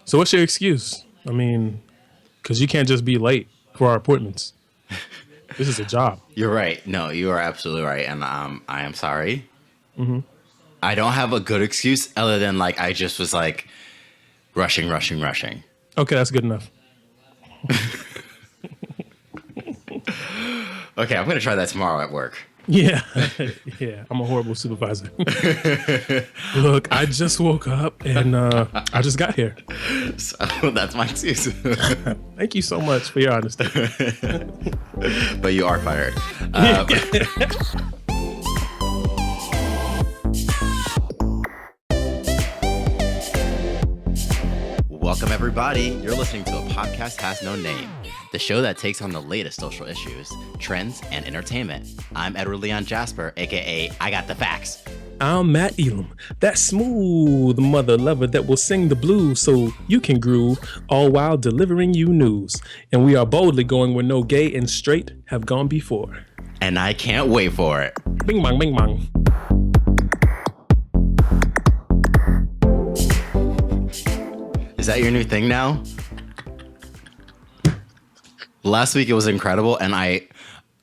So what's your excuse? I mean, because you can't just be late for our appointments. This is a job. You're right. No, you are absolutely right. And I am sorry. I don't have a good excuse other than like I just was like rushing. Okay, that's good enough. Okay, I'm going to try that tomorrow at work. Yeah. Yeah, I'm a horrible supervisor. Look, I just woke up and I just got here. So that's my excuse. Thank you so much for your honesty. But you are fired. Welcome, everybody. You're listening to A Podcast Has No Name, the show that takes on the latest social issues, trends, and entertainment. I'm Edward Leon Jasper, a.k.a. I Got the Facts. I'm Matt Elam, that smooth mother lover that will sing the blues so you can groove, all while delivering you news. And we are boldly going where no gay and straight have gone before. And I can't wait for it. Bing bong, bing bong. Is that your new thing now? Last week it was incredible, and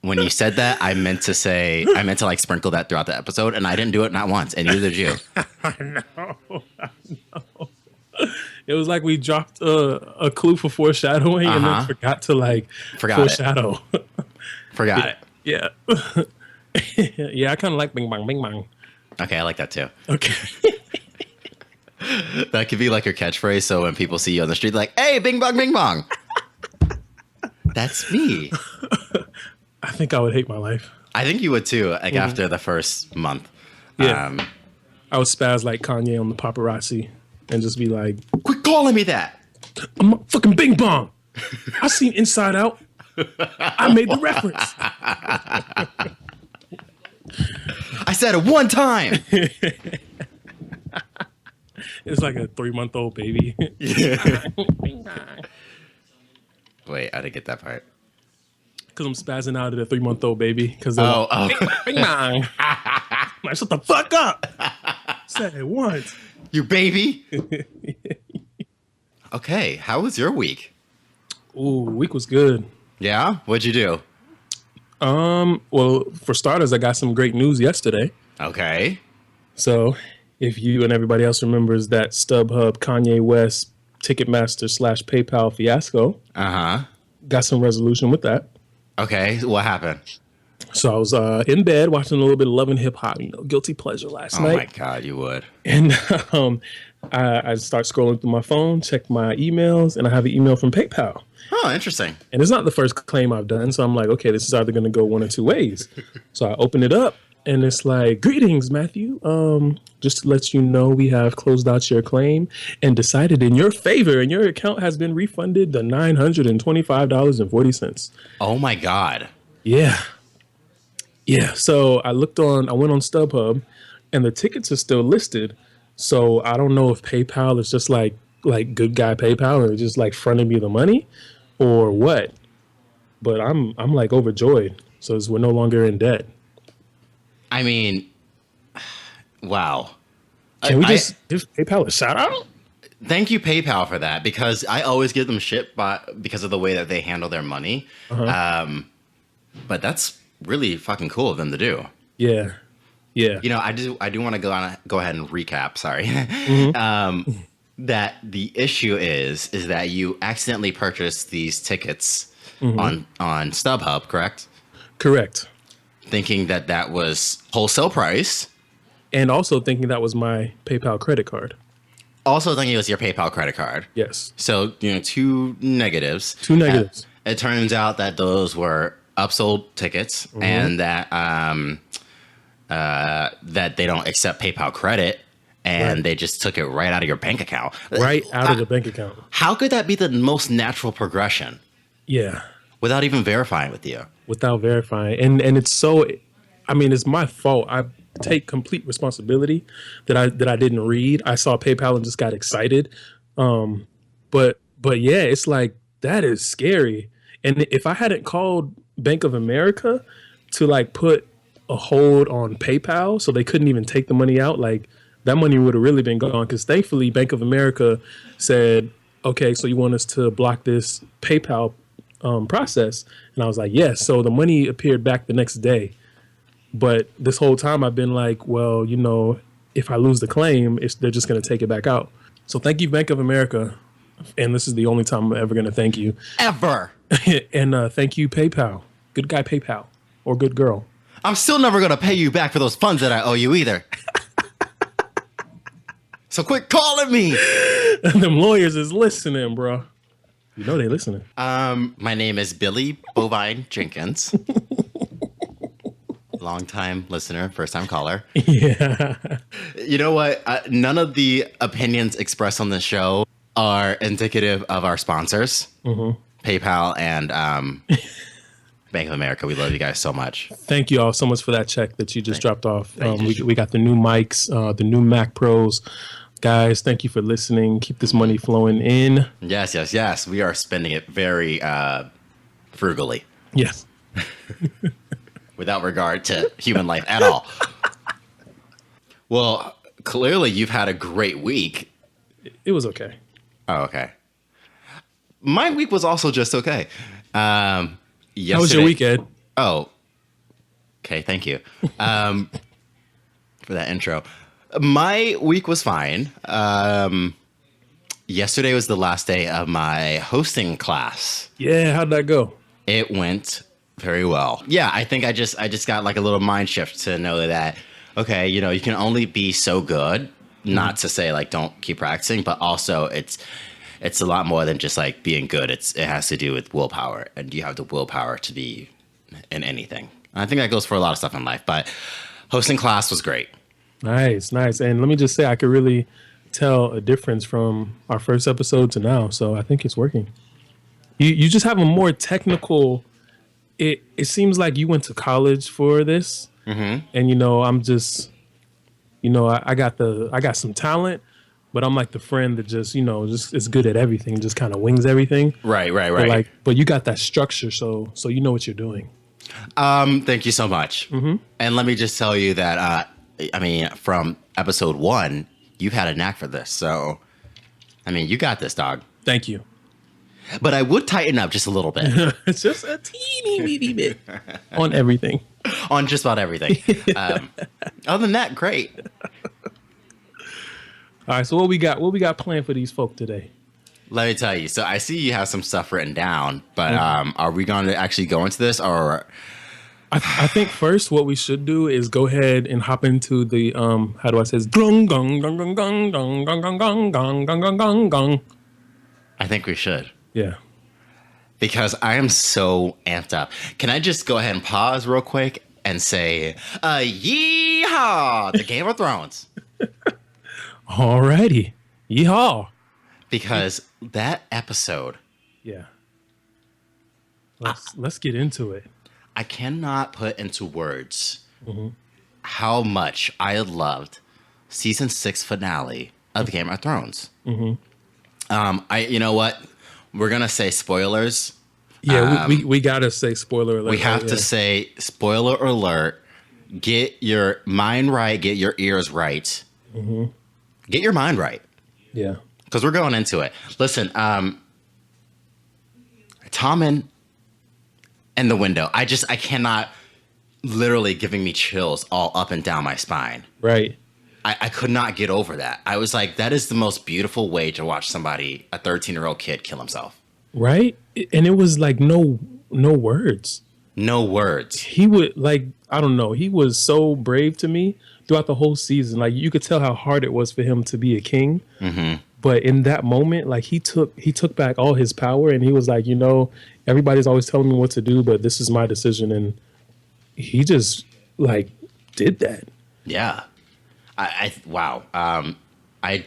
when you said that, I meant to like sprinkle that throughout the episode, and I didn't do it not once, and neither did you. I know. It was like we dropped a clue for foreshadowing and then forgot to foreshadow. Forgot it. Yeah. Yeah, I kind of like bing bong, bing bong. Okay, I like that too. Okay. That could be like your catchphrase, so when people see you on the street, like, hey, bing bong, bing bong. That's me. I think I would hate my life. I think you would too, like after the first month. Yeah. I would spaz like Kanye on the paparazzi and just be like, quit calling me that. I'm a fucking bing bong. I seen Inside Out. I made the reference. I said it one time. It's like a 3-month-old baby. Yeah. Wait, I didn't get that part. Because I'm spazzing out at a 3-month-old baby. Because bing bong. Like, shut the fuck up. Said it once. You baby. Okay, how was your week? Ooh, week was good. Yeah? What'd you do? Well, for starters, I got some great news yesterday. Okay. So, if you and everybody else remembers that StubHub Kanye West Ticketmaster / PayPal fiasco, got some resolution with that. Okay, what happened? So I was in bed watching a little bit of Love and Hip Hop, guilty pleasure last night. Oh my God, you would. And I start scrolling through my phone, check my emails, and I have an email from PayPal. Oh, interesting. And it's not the first claim I've done, so I'm like, okay, this is either going to go one or two ways. So I open it up, and it's like, greetings, Matthew. Just to let you know, we have closed out your claim and decided in your favor, and your account has been refunded the $925.40. Oh my God. Yeah. Yeah. So I went on StubHub, and the tickets are still listed. So I don't know if PayPal is just like good guy PayPal or just like fronting me the money or what. But I'm like overjoyed. So we're no longer in debt. I mean, wow. Can we just give PayPal a shout out? Thank you, PayPal, for that, because I always give them shit because of the way that they handle their money. But that's really fucking cool of them to do. Yeah. Yeah. I do want to go ahead and recap. Sorry. That the issue is that you accidentally purchased these tickets on StubHub, correct? Correct. Thinking that was wholesale price. And also thinking that was my PayPal credit card. Also thinking it was your PayPal credit card. Yes. So, two negatives. Two negatives. It turns out that those were upsold tickets and that that they don't accept PayPal credit and they just took it right out of your bank account. Right out of the bank account. How could that be the most natural progression? Yeah. Without even verifying with you. Without verifying. And it's so, it's my fault. I take complete responsibility that I didn't read. I saw PayPal and just got excited. But yeah, it's like, that is scary. And if I hadn't called Bank of America to like put a hold on PayPal so they couldn't even take the money out, like that money would have really been gone. Because thankfully Bank of America said, okay, so you want us to block this PayPal process? And I was like, yes. So the money appeared back the next day. But this whole time I've been like, well, if I lose the claim, they're just going to take it back out. So thank you, Bank of America. And this is the only time I'm ever going to thank you. Ever. And thank you, PayPal. Good guy, PayPal. Or good girl. I'm still never going to pay you back for those funds that I owe you either. So quit calling me. Them lawyers is listening, bro. You know they listening. My name is Billy Bovine Jenkins. Long-time listener, first-time caller. Yeah. You know what? None of the opinions expressed on this show are indicative of our sponsors, PayPal and Bank of America. We love you guys so much. Thank you all so much for that check that you just dropped off. We got the new mics, the new Mac Pros. Guys, thank you for listening. Keep this money flowing in. Yes. We are spending it very frugally. Yes. Without regard to human life at all. Well, clearly you've had a great week. It was okay. Oh, okay. My week was also just okay. How was your week, Ed? Oh, okay. Thank you for that intro. My week was fine. Yesterday was the last day of my hosting class. Yeah, how'd that go? It went very well. Yeah, I think I just got like a little mind shift to know that, okay, you can only be so good. Not to say like don't keep practicing, but also it's a lot more than just like being good. It has to do with willpower, and you have the willpower to be in anything. I think that goes for a lot of stuff in life, but hosting class was great. Nice. And let me just say, I could really tell a difference from our first episode to now. So I think it's working. You just have a more technical. It seems like you went to college for this, and I'm just, I got some talent, but I'm like the friend that just is good at everything, just kind of wings everything. Right. But you got that structure, so you know what you're doing. Thank you so much. And let me just tell you that. From episode 1, you've had a knack for this. So, you got this, dog. Thank you. But I would tighten up just a little bit. It's just a teeny bit on everything. On just about everything. Other than that, great. All right, so what we got planned for these folk today? Let me tell you. So I see you have some stuff written down, but are we going to actually go into this, or? I think first what we should do is go ahead and hop into the how do I say this? Gong gong gong gong gong gong gong gong gong gong gong gong gong. I think we should. Yeah. Because I am so amped up. Can I just go ahead and pause real quick and say, yeehaw, the Game of Thrones. Alrighty. Yeehaw. Because that episode. Yeah. Let's get into it. I cannot put into words how much I loved season 6 finale of Game of Thrones. You know what? We're gonna say spoilers. Yeah, we gotta say spoiler alert. We have to say spoiler alert. Get your mind right. Get your ears right. Get your mind right. Yeah, because we're going into it. Listen, Tommen and the window. I cannot. Literally giving me chills all up and down my spine. Right. I could not get over that. I was like, that is the most beautiful way to watch somebody, a 13-year-old kid, kill himself. Right? And it was like no words. No words. He would I don't know. He was so brave to me throughout the whole season. Like you could tell how hard it was for him to be a king. But in that moment, like he took back all his power and he was like, everybody's always telling me what to do, but this is my decision. And he just did that. Yeah. Wow. I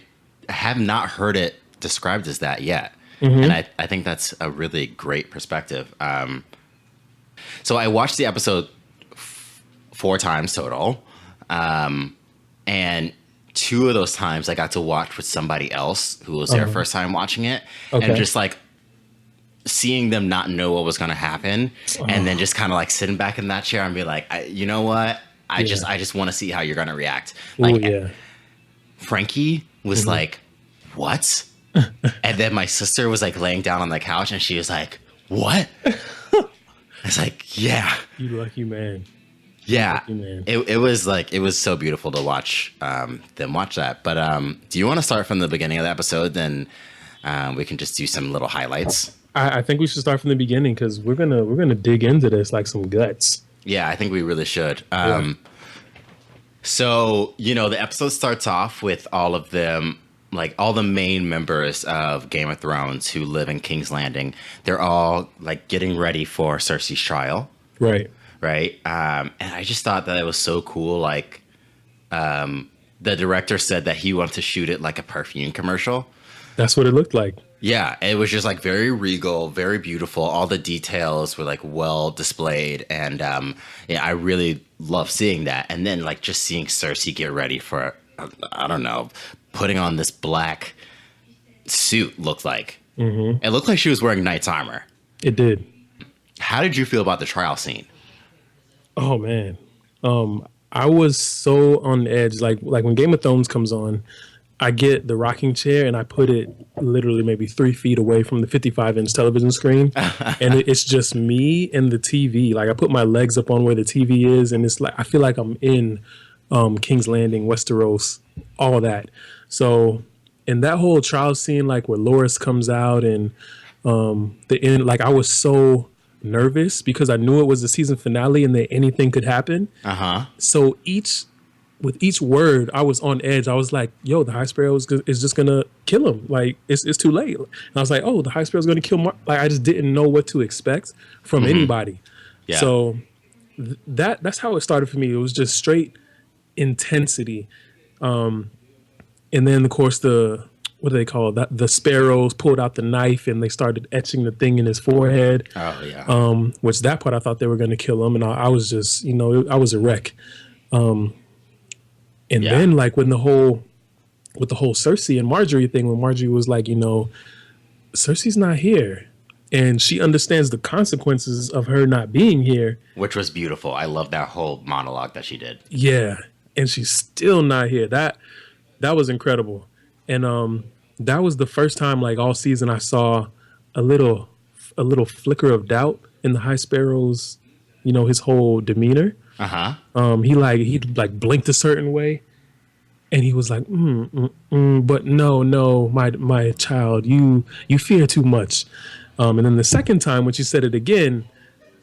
have not heard it described as that yet. And I think that's a really great perspective. So I watched the episode 4 times total. And 2 of those times I got to watch with somebody else who was their first time watching it. And just seeing them not know what was going to happen. And then just kind of sitting back in that chair and be like, you know what? I just want to see how you're going to react. Frankie was like, what? And then my sister was like laying down on the couch and she was like, what? It's like, yeah. You lucky man. Yeah. Lucky man. It was like, it was so beautiful to watch them watch that. But do you want to start from the beginning of the episode? Then we can just do some little highlights. I think we should start from the beginning because we're gonna dig into this like some guts. Yeah, I think we really should. Yeah. So, the episode starts off with all of them, like all the main members of Game of Thrones who live in King's Landing. They're all like getting ready for Cersei's trial. Right. Right. And I just thought that it was so cool. Like, the director said that he wanted to shoot it like a perfume commercial. That's what it looked like. Yeah, it was just like very regal, very beautiful. All the details were like well displayed, and yeah, I really love seeing that. And then like just seeing Cersei get ready for, I don't know, putting on this black suit. Looked like it looked like she was wearing knight's armor. It did. How did you feel about the trial scene? Oh man, I was so on the edge. Like when Game of Thrones comes on, I get the rocking chair and I put it literally maybe 3 feet away from the 55-inch television screen, and it's just me and the TV. Like I put my legs up on where the TV is, and it's like I feel like I'm in King's Landing, Westeros, all that. So in that whole trial scene, like where Loras comes out and the end, like I was so nervous because I knew it was the season finale and that anything could happen. So with each word, I was on edge. I was like, yo, the High Sparrow is just going to kill him. Like, it's too late. And I was like, oh, the High Sparrow is going to kill Mark. Like, I just didn't know what to expect from anybody. Yeah. So that's how it started for me. It was just straight intensity. And then, of course, what do they call that? The sparrows pulled out the knife and they started etching the thing in his forehead. Oh, yeah. Which that part I thought they were going to kill him. And I was just, I was a wreck. And then like with the whole Cersei and Marjorie thing, when Marjorie was like, Cersei's not here and she understands the consequences of her not being here. Which was beautiful. I love that whole monologue that she did. Yeah. And she's still not here. That was incredible. And that was the first time like all season I saw a little flicker of doubt in the High Sparrow's, his whole demeanor. He blinked a certain way, and he was like, but no, my child, you fear too much. And then the second time when she said it again,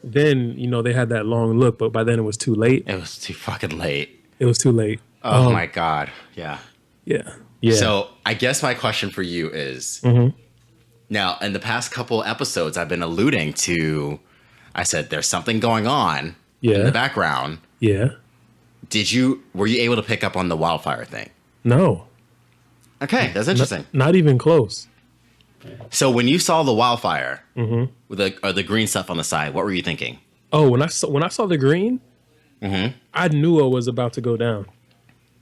then they had that long look, but by then it was too late. It was too fucking late. It was too late. Oh my God. Yeah. Yeah. So I guess my question for you is, now in the past couple episodes, I've been alluding to, I said there's something going on in the background. Yeah. Were you able to pick up on the wildfire thing? No. Okay, that's interesting. Not even close. So when you saw the wildfire with the green stuff on the side, what were you thinking? Oh, when I saw the green, I knew it was about to go down.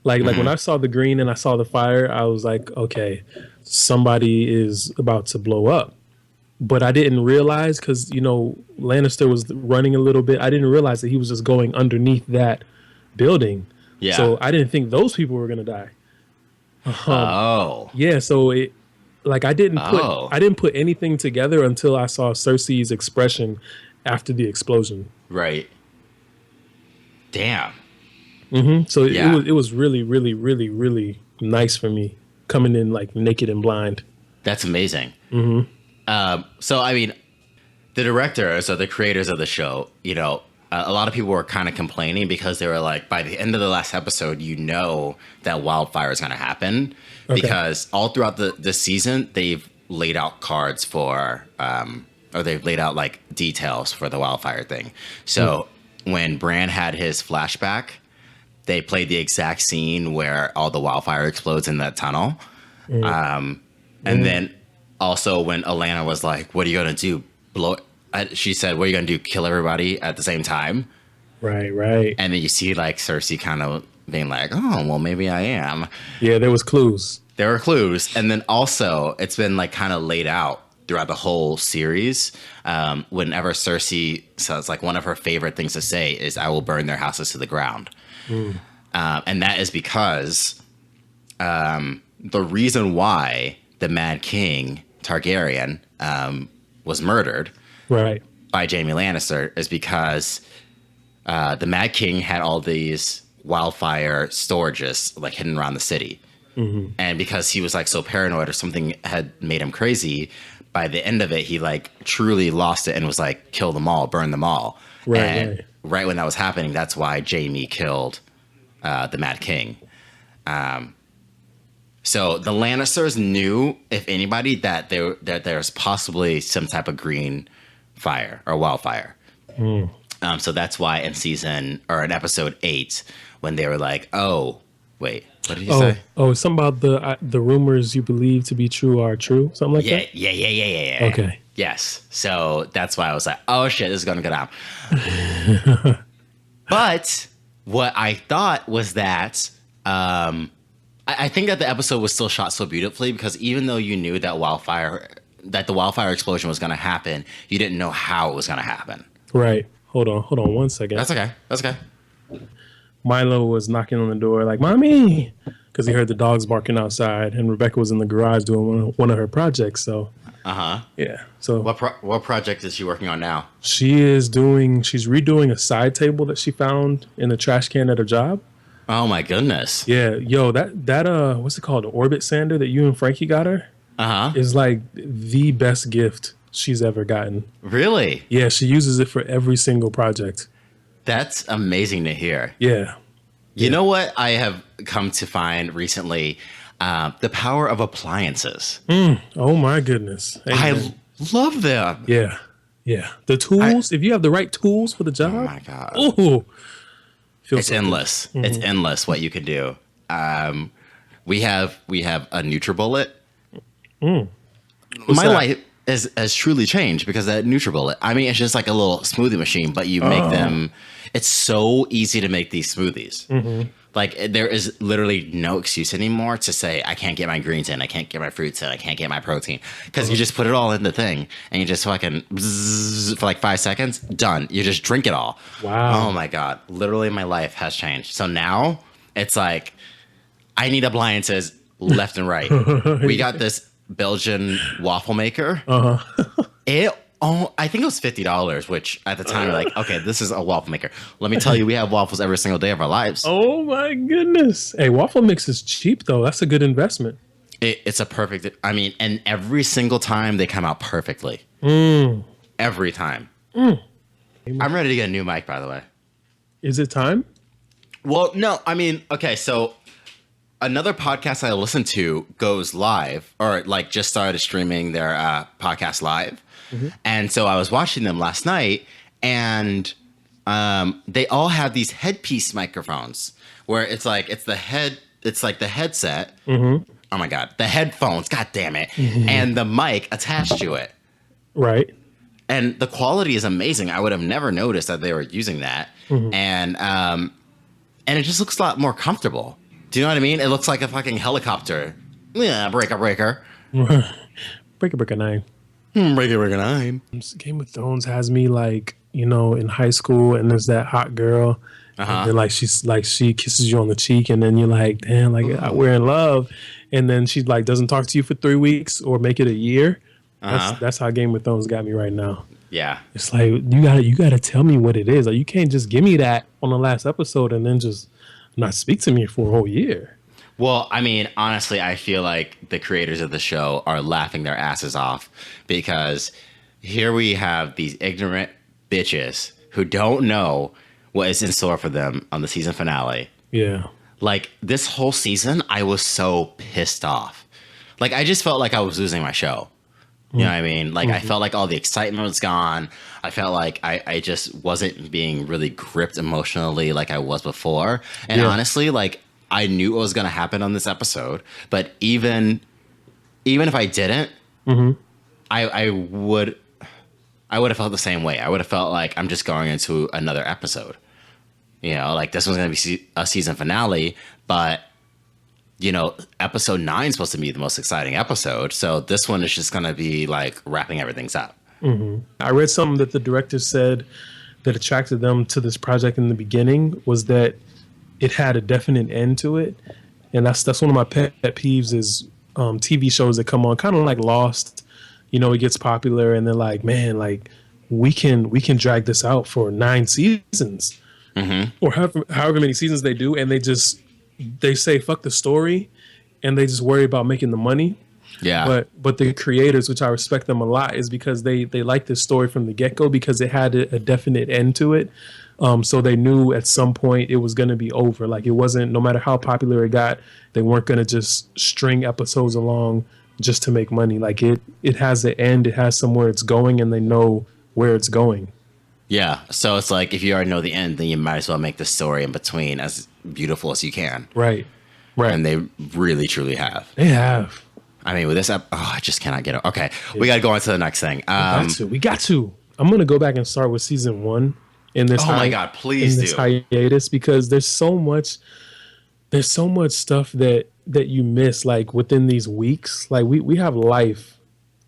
Like when I saw the green and I saw the fire, I was like, okay, somebody is about to blow up. But I didn't realize because, Lannister was running a little bit. I didn't realize that he was just going underneath that building. Yeah. So I didn't think those people were going to die. Yeah. So I didn't put anything together until I saw Cersei's expression after the explosion. Right. Damn. So it was really, really, really, really nice for me coming in like naked and blind. That's amazing. So, I mean, the directors or the creators of the show, a lot of people were kind of complaining because they were like, by the end of the last episode, that wildfire is going to happen. Okay. Because all throughout this season, they've laid out cards for, or they've laid out like details for the wildfire thing. So when Bran had his flashback, they played the exact scene where all the wildfire explodes in that tunnel. And then also when Alana was like, what are you going to do? She said, what are you going to do? Kill everybody at the same time? Right. And then you see like Cersei kind of being like, oh, well, maybe I am. Yeah, there was clues. There were clues. And then also it's been like kind of laid out throughout the whole series. Whenever Cersei says like one of her favorite things to say is, I will burn their houses to the ground. And that is because the reason why the Mad King Targaryen was murdered Right. by Jaime Lannister is because the Mad King had all these wildfire storages like hidden around the city. And because he was like so paranoid or something had made him crazy, by the end of it, he like truly lost it and was like, kill them all, burn them all. Right, And right when that was happening, that's why Jaime killed the Mad King. So the Lannisters knew, if anybody, that there's possibly some type of green fire or wildfire. So that's why in episode 8, when they were like, "Oh, wait, what did you say?" Oh, something about the rumors you believe to be true are true, something like that. Yeah. Okay. Yes. So that's why I was like, "Oh shit, this is gonna go down." But what I thought was that I think that the episode was still shot so beautifully because even though you knew that the wildfire explosion was gonna happen, you didn't know how it was gonna happen. Right. Hold on 1 second. That's okay. Milo was knocking on the door like, "Mommy," because he heard the dogs barking outside, and Rebecca was in the garage doing one of her projects. So, yeah. So, What project is she working on now? she's redoing a side table that she found in the trash can at her job. Oh my goodness. Yeah, yo, that what's it called? The orbit sander that you and Frankie got her is like the best gift she's ever gotten. Really? Yeah, she uses it for every single project. That's amazing to hear. Yeah. You know what I have come to find recently? The power of appliances. Oh my goodness. I Amen. love them. Yeah. The tools, if you have the right tools for the job. Oh my God. Oh. It's endless. It's endless what you can do. We have a NutriBullet. My life has truly changed because of that NutriBullet. I mean, it's just like a little smoothie machine, but you make them. It's so easy to make these smoothies. Like there is literally no excuse anymore to say I can't get my greens in, I can't get my fruits in, I can't get my protein because you just put it all in the thing and you just fucking bzzz, for like 5 seconds, done. You just drink it all. Wow. Oh my God! Literally, my life has changed. So now it's like I need appliances left and right. We got this Belgian waffle maker. I think it was $50, which at the time, like, okay, this is a waffle maker. Let me tell you, we have waffles every single day of our lives. Oh my goodness. Hey, waffle mix is cheap though. That's a good investment. It's a perfect, I mean, and every single time they come out perfectly. Every time. I'm ready to get a new mic, by the way. Is it time? Well, no, I mean, okay, so another podcast I listen to goes live, or like just started streaming their podcast live. And so I was watching them last night, and they all have these headpiece microphones where it's like the headset. Oh my God, the headphones, God damn it, and the mic attached to it. Right. And the quality is amazing. I would have never noticed that they were using that, and it just looks a lot more comfortable. Do you know what I mean? It looks like a fucking helicopter. Yeah, breaker. Breaker 9. Breaker 9. Game of Thrones has me like, in high school, and there's that hot girl, and then she kisses you on the cheek, and then you're like, damn, like we're in love, and then she like doesn't talk to you for 3 weeks or make it a year. That's how Game of Thrones got me right now. Yeah, it's like you gotta tell me what it is. Like you can't just give me that on the last episode and then just not speak to me for a whole year. Well, I mean, honestly, I feel like the creators of the show are laughing their asses off because here we have these ignorant bitches who don't know what is in store for them on the season finale. Yeah. Like this whole season, I was so pissed off. Like I just felt like I was losing my show. You know what I mean? Like I felt like all the excitement was gone. I felt like I just wasn't being really gripped emotionally like I was before. And honestly, like I knew what was going to happen on this episode, but even if I didn't, I would have felt the same way. I would have felt like I'm just going into another episode. Like this was going to be a season finale, but episode 9 is supposed to be the most exciting episode. So this one is just going to be like wrapping everything up. I read something that the director said that attracted them to this project in the beginning was that it had a definite end to it. And that's one of my pet peeves is TV shows that come on, kind of like Lost. You know, it gets popular, and they're like, man, like we can drag this out for 9 seasons or however many seasons they do, and they say fuck the story, and they just worry about making the money. Yeah. But the creators, which I respect them a lot, is because they like this story from the get go because it had a definite end to it. So they knew at some point it was going to be over. Like it wasn't, no matter how popular it got, they weren't going to just string episodes along just to make money. Like it has an end, it has somewhere it's going, and they know where it's going. Yeah. So it's like if you already know the end, then you might as well make the story in between as beautiful as you can. Right. Right. And they really, truly have. They have. I mean, with this, I just cannot get it. Okay. We got to go on to the next thing. We got to. I'm going to go back and start with season 1 in this. Oh my God, please in this hiatus, because there's so much stuff that you miss, like within these weeks. Like we have life.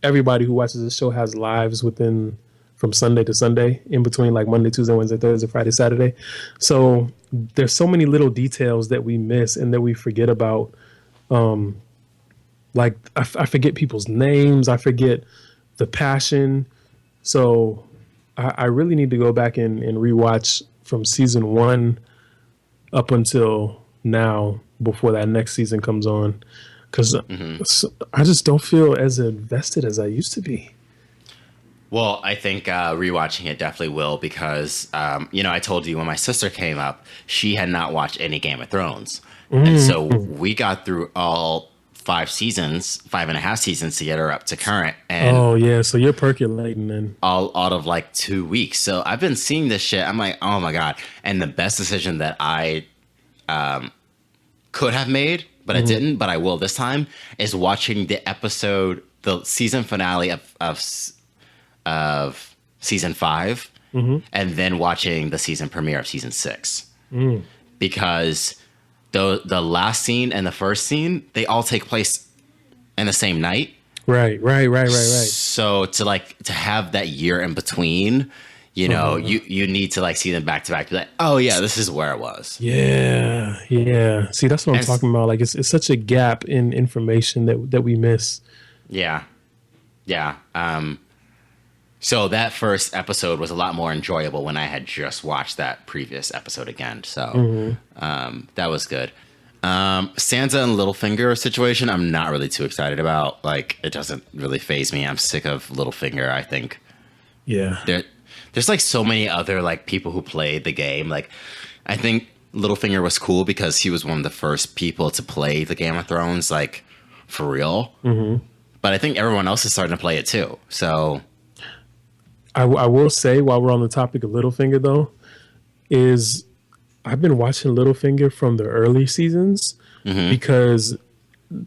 Everybody who watches this show has lives within, from Sunday to Sunday, in between, like Monday, Tuesday, Wednesday, Thursday, Friday, Saturday. So there's so many little details that we miss and that we forget about. Like I forget people's names. I forget the passion. So I really need to go back and rewatch from season 1 up until now before that next season comes on. Because I just don't feel as invested as I used to be. Well, I think rewatching it definitely will because, I told you when my sister came up, she had not watched any Game of Thrones. And so we got through all 5.5 seasons to get her up to current. And oh, yeah. So you're percolating then. All out of like 2 weeks. So I've been seeing this shit. I'm like, oh my God. And the best decision that I could have made, but I didn't, but I will this time, is watching the season finale of season 5, and then watching the season premiere of season 6. Because the last scene and the first scene, they all take place in the same night. Right. So to have that year in between, you need to like see them back to back. Be like, oh yeah, this is where it was. Yeah. See, that's what I'm talking about. Like it's such a gap in information that we miss. Yeah. So that first episode was a lot more enjoyable when I had just watched that previous episode again. So that was good. Sansa and Littlefinger situation, I'm not really too excited about. Like, it doesn't really faze me. I'm sick of Littlefinger, I think. Yeah. There's like so many other like people who played the game. Like, I think Littlefinger was cool because he was one of the first people to play the Game of Thrones, like, for real. But I think everyone else is starting to play it too. So I will say, while we're on the topic of Littlefinger, though, is I've been watching Littlefinger from the early seasons because,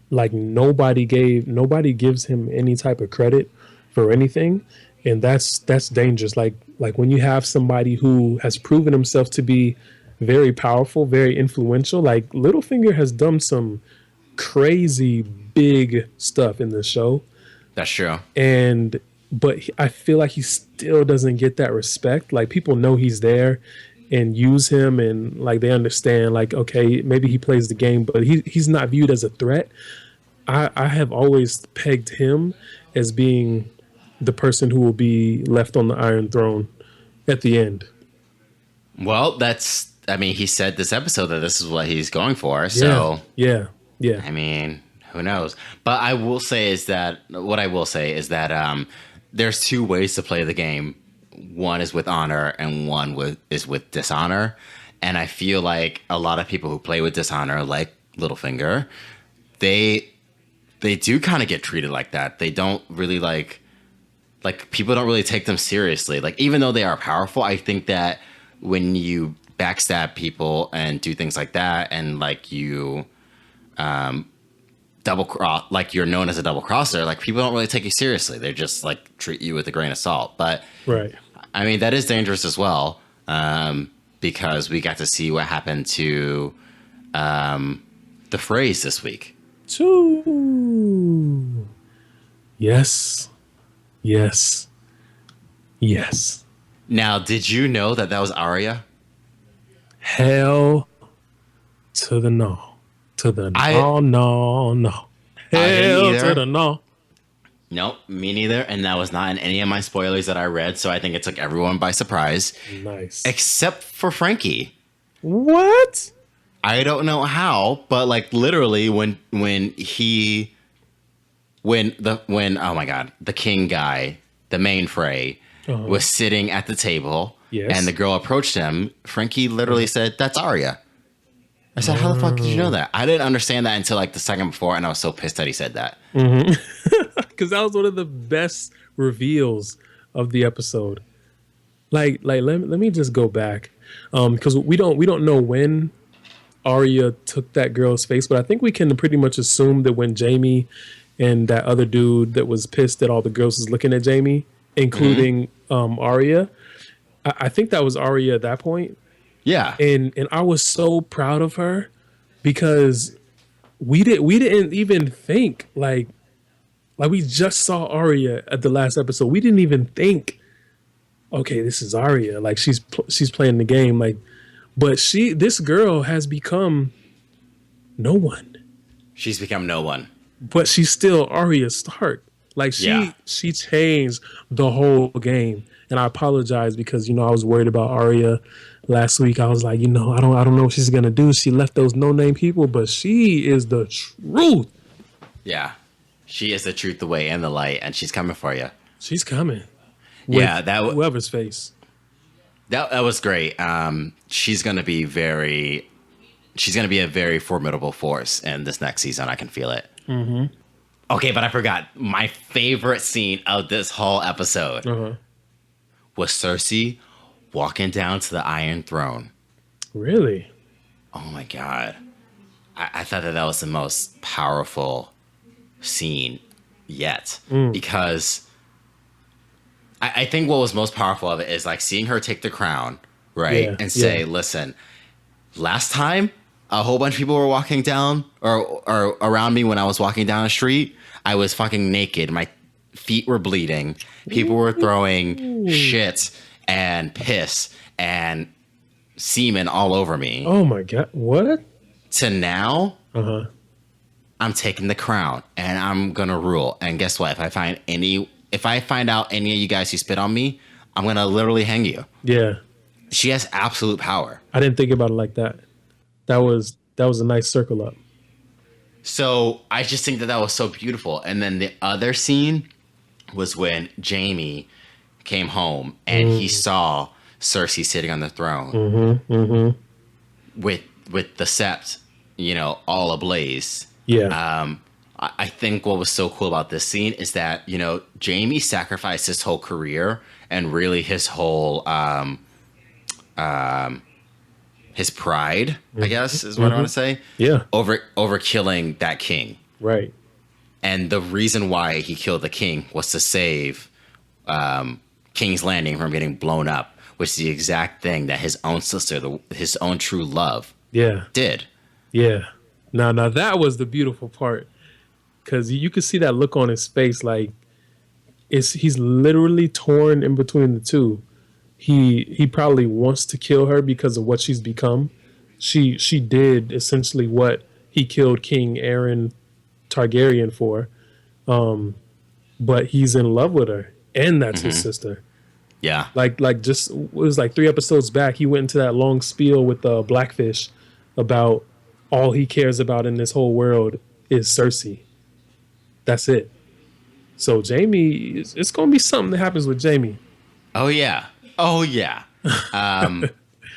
like, nobody gives him any type of credit for anything, and that's dangerous. Like when you have somebody who has proven himself to be very powerful, very influential. Like Littlefinger has done some crazy big stuff in the show. that's true. But I feel like he still doesn't get that respect. Like people know he's there and use him, and like they understand, like, okay, maybe he plays the game, but he's not viewed as a threat. I have always pegged him as being the person who will be left on the Iron Throne at the end. Well, he said this episode that this is what he's going for. So yeah. I mean, who knows? But what I will say is that there's 2 ways to play the game. One is with honor and one is with dishonor. And I feel like a lot of people who play with dishonor, like Littlefinger, they do kind of get treated like that. They don't really like people don't really take them seriously. Like, even though they are powerful, I think that when you backstab people and do things like that, and like you double cross, like you're known as a double crosser, like people don't really take you seriously. They just like treat you with a grain of salt. But right. I mean, that is dangerous as well, because we got to see what happened to the phrase this week. Two. Yes. Now, did you know that was Arya? Hell to the no. To the no. Me Hell to either. the no. Nope, me neither. And that was not in any of my spoilers that I read. So I think it took everyone by surprise, Nice. except for Frankie. What? I don't know how, but like literally when oh my god, the king guy, the main Frey, was sitting at the table and Yes. the girl approached him, Frankie literally said, "That's Arya." I said, "How the fuck did you know that?" I didn't understand that until like the second before, and I was so pissed that he said that. Because that was one of the best reveals of the episode. Let me just go back, because we don't know when Arya took that girl's face, but I think we can pretty much assume that when Jamie and that other dude that was pissed that all the girls was looking at Jamie, including Arya, I think that was Arya at that point, Yeah. and I was so proud of her because we didn't even think like we just saw Arya at the last episode. We didn't even think, okay, this is Arya. Like she's playing the game. Like, but this girl has become no one, She's become no one. but she's still Arya Stark. Like Yeah. she changed the whole game. And I apologize because I was worried about Arya last week. I was like, I don't know what she's gonna do. She left those no name people, but she is the truth. Yeah. She is the truth, the way, and the light, and she's coming for you. She's coming. Yeah, that Whoever's face. that was great. She's gonna be a very formidable force in this next season. I can feel it. Mm-hmm. Okay, but I forgot my favorite scene of this whole episode was Cersei walking down to the Iron Throne. Really? Oh my god, I thought that was the most powerful scene yet because I think what was most powerful of it is like seeing her take the crown, right? Yeah, And say, yeah. listen, last time a whole bunch of people were walking down or around me when I was walking down the street, I was fucking naked. My feet were bleeding. People were throwing shit and piss and semen all over me. Oh my god! What? To now, Uh-huh. I'm taking the crown and I'm gonna rule. And guess what? If I find out any of you guys who spit on me, I'm gonna literally hang you. Yeah, She has absolute power. I didn't think about it like that. That was a nice circle up. So I just think that was so beautiful. And then the other scene was when Jamie came home and he saw Cersei sitting on the throne with the sept, all ablaze. Yeah. I think what was so cool about this scene is that, Jamie sacrificed his whole career and really his whole his pride, I guess is what I want to say. Yeah. Over killing that king. Right. And the reason why he killed the king was to save King's Landing from getting blown up, which is the exact thing that his own sister, his own true love, Yeah. did. Yeah. Now that was the beautiful part, because you could see that look on his face, like he's literally torn in between the two. He probably wants to kill her because of what she's become. She did essentially what he killed King Aaron Targaryen for, but he's in love with her, and that's his sister. Yeah. Like just it was like 3 episodes back, he went into that long spiel with Blackfish about all he cares about in this whole world is Cersei. That's it. So Jamie, it's gonna be something that happens with Jamie. Oh yeah. Oh yeah.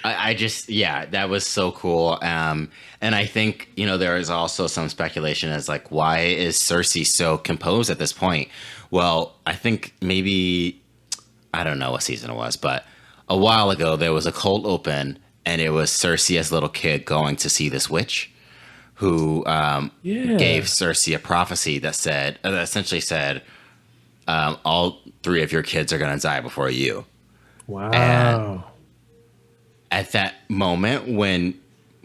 I just, that was so cool. And I think, there is also some speculation as like, why is Cersei so composed at this point? Well, I think maybe, I don't know what season it was, but a while ago there was a cold open and it was Cersei as a little kid going to see this witch who gave Cersei a prophecy that said, that essentially said, all 3 of your kids are going to die before you. Wow. And at that moment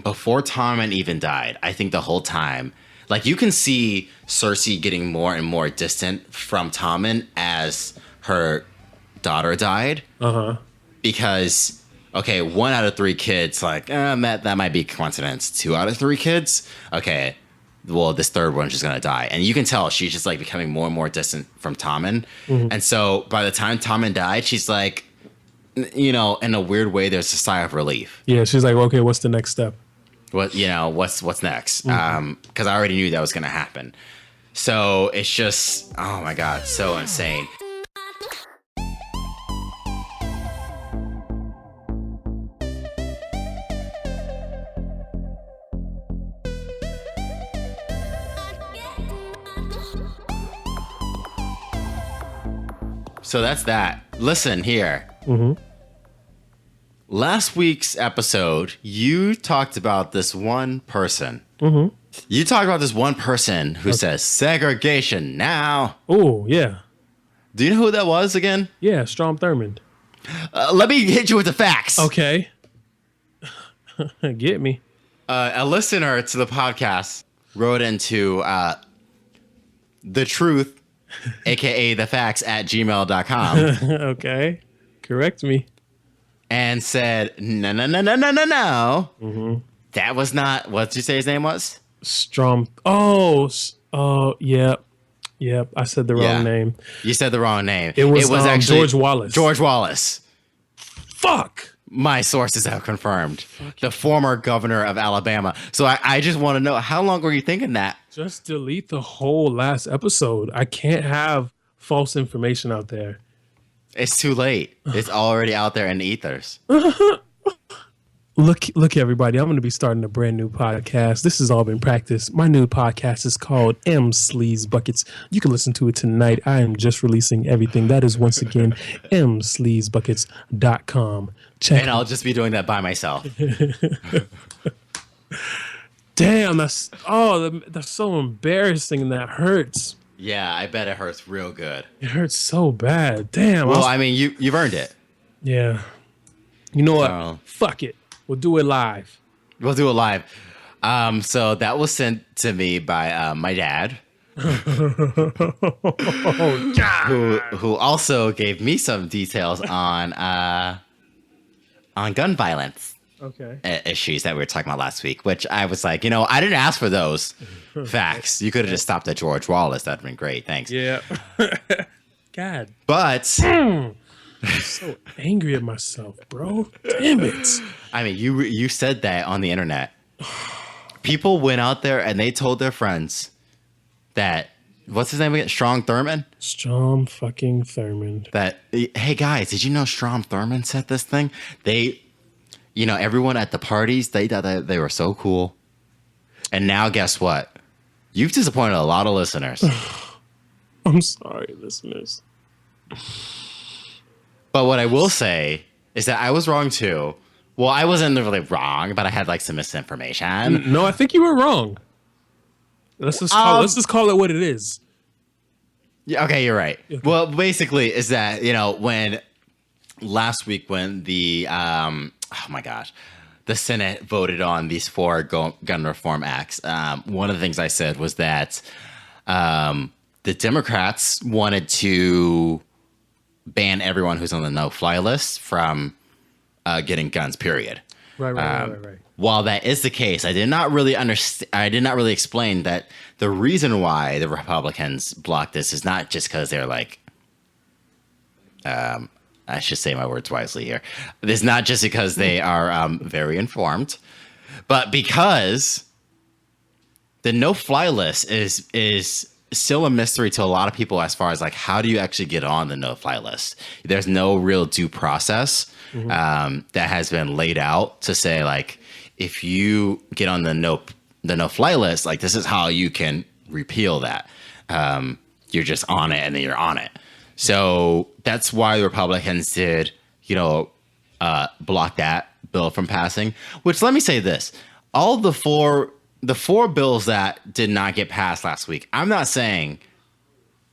before Tommen even died, I think the whole time, like you can see Cersei getting more and more distant from Tommen as her daughter died. Because, okay, 1 out of 3 kids, like, that might be coincidence. 2 out of 3 kids, okay, well, this third one's just gonna die. And you can tell she's just like becoming more and more distant from Tommen. And so by the time Tommen died, she's like, you know, in a weird way, there's a sigh of relief. Yeah, she's like, okay, what's the next step? What, you know, what's next? Because I already knew that was gonna happen. So it's just, oh my God, so insane. So that's that. Listen here. Last week's episode, you talked about this one person. You talked about this one person who says segregation now. Oh, yeah. Do you know who that was again? Yeah, Strom Thurmond. Let me hit you with the facts. Okay. Get me. A listener to the podcast wrote into the truth, aka the facts at gmail.com. Okay. Correct me. And said, no. That was not, what did you say his name was? Strom. Yep. I said the wrong name. You said the wrong name. It was actually George Wallace. George Wallace. Fuck. My sources have confirmed. The former governor of Alabama. So I just want to know, how long were you thinking that? Just delete the whole last episode. I can't have false information out there. It's too late. It's already out there in the ethers. Look, everybody, I'm going to be starting a brand new podcast. This has all been practice. My new podcast is called M Sleaze Buckets. You can listen to it tonight. I am just releasing everything. That is, once again, msleazebuckets.com. Check And I'll just be doing that by myself. Damn, that's so embarrassing and that hurts. Yeah, I bet it hurts real good. It hurts so bad. Damn. Well, I mean, you've earned it. Yeah. You know what? Fuck it. We'll do it live. We'll do it live. So that was sent to me by my dad. Oh, God. Who also gave me some details on gun violence. Okay. Issues that we were talking about last week, which I was like, you know, I didn't ask for those facts. You could have just stopped at George Wallace. That'd been great. Thanks. Yeah. God. But I'm so angry at myself, bro. Damn it. I mean, you said that on the internet. People went out there and they told their friends that, what's his name again? Strom Thurmond? Strom fucking Thurmond. That, hey guys, did you know Strom Thurmond said this thing? You know, everyone at the parties, they thought that they were so cool. And now guess what? You've disappointed a lot of listeners. I'm sorry, listeners. But what I will say is that I was wrong too. Well, I wasn't really wrong, but I had like some misinformation. No, I think you were wrong. Let's just call it what it is. Yeah, okay, you're right. Okay. Well, basically is that, you know, when last week when the oh my gosh, the Senate voted on these 4 gun reform acts. One of the things I said was that the Democrats wanted to ban everyone who's on the no-fly list from getting guns. Period. Right. While that is the case, I did not really explain that the reason why the Republicans blocked this is not just because they're like. I should say my words wisely here. It's not just because they are very informed, but because the no-fly list is still a mystery to a lot of people as far as like, how do you actually get on the no-fly list? There's no real due process that has been laid out to say like, if you get on the no-fly list, like this is how you can repeal that. You're just on it and then you're on it. So that's why the Republicans did, you know, block that bill from passing. Which, let me say this: all the four bills that did not get passed last week, I'm not saying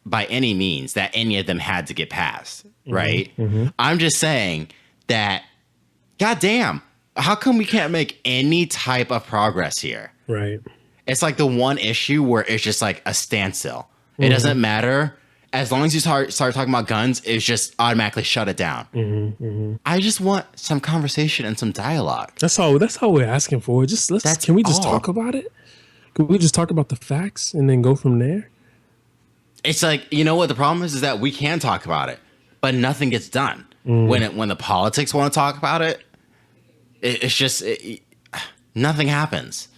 by any means that any of them had to get passed, right? I'm just saying that, goddamn, how come we can't make any type of progress here? Right. It's like the one issue where it's just like a standstill. It doesn't matter. As long as you start talking about guns, it's just automatically shut it down. I just want some conversation and some dialogue. That's all we're asking for. Can we just talk about it? Could we just talk about the facts and then go from there? It's like, you know what the problem is that we can talk about it, but nothing gets done. When the politics want to talk about it, it's just nothing happens.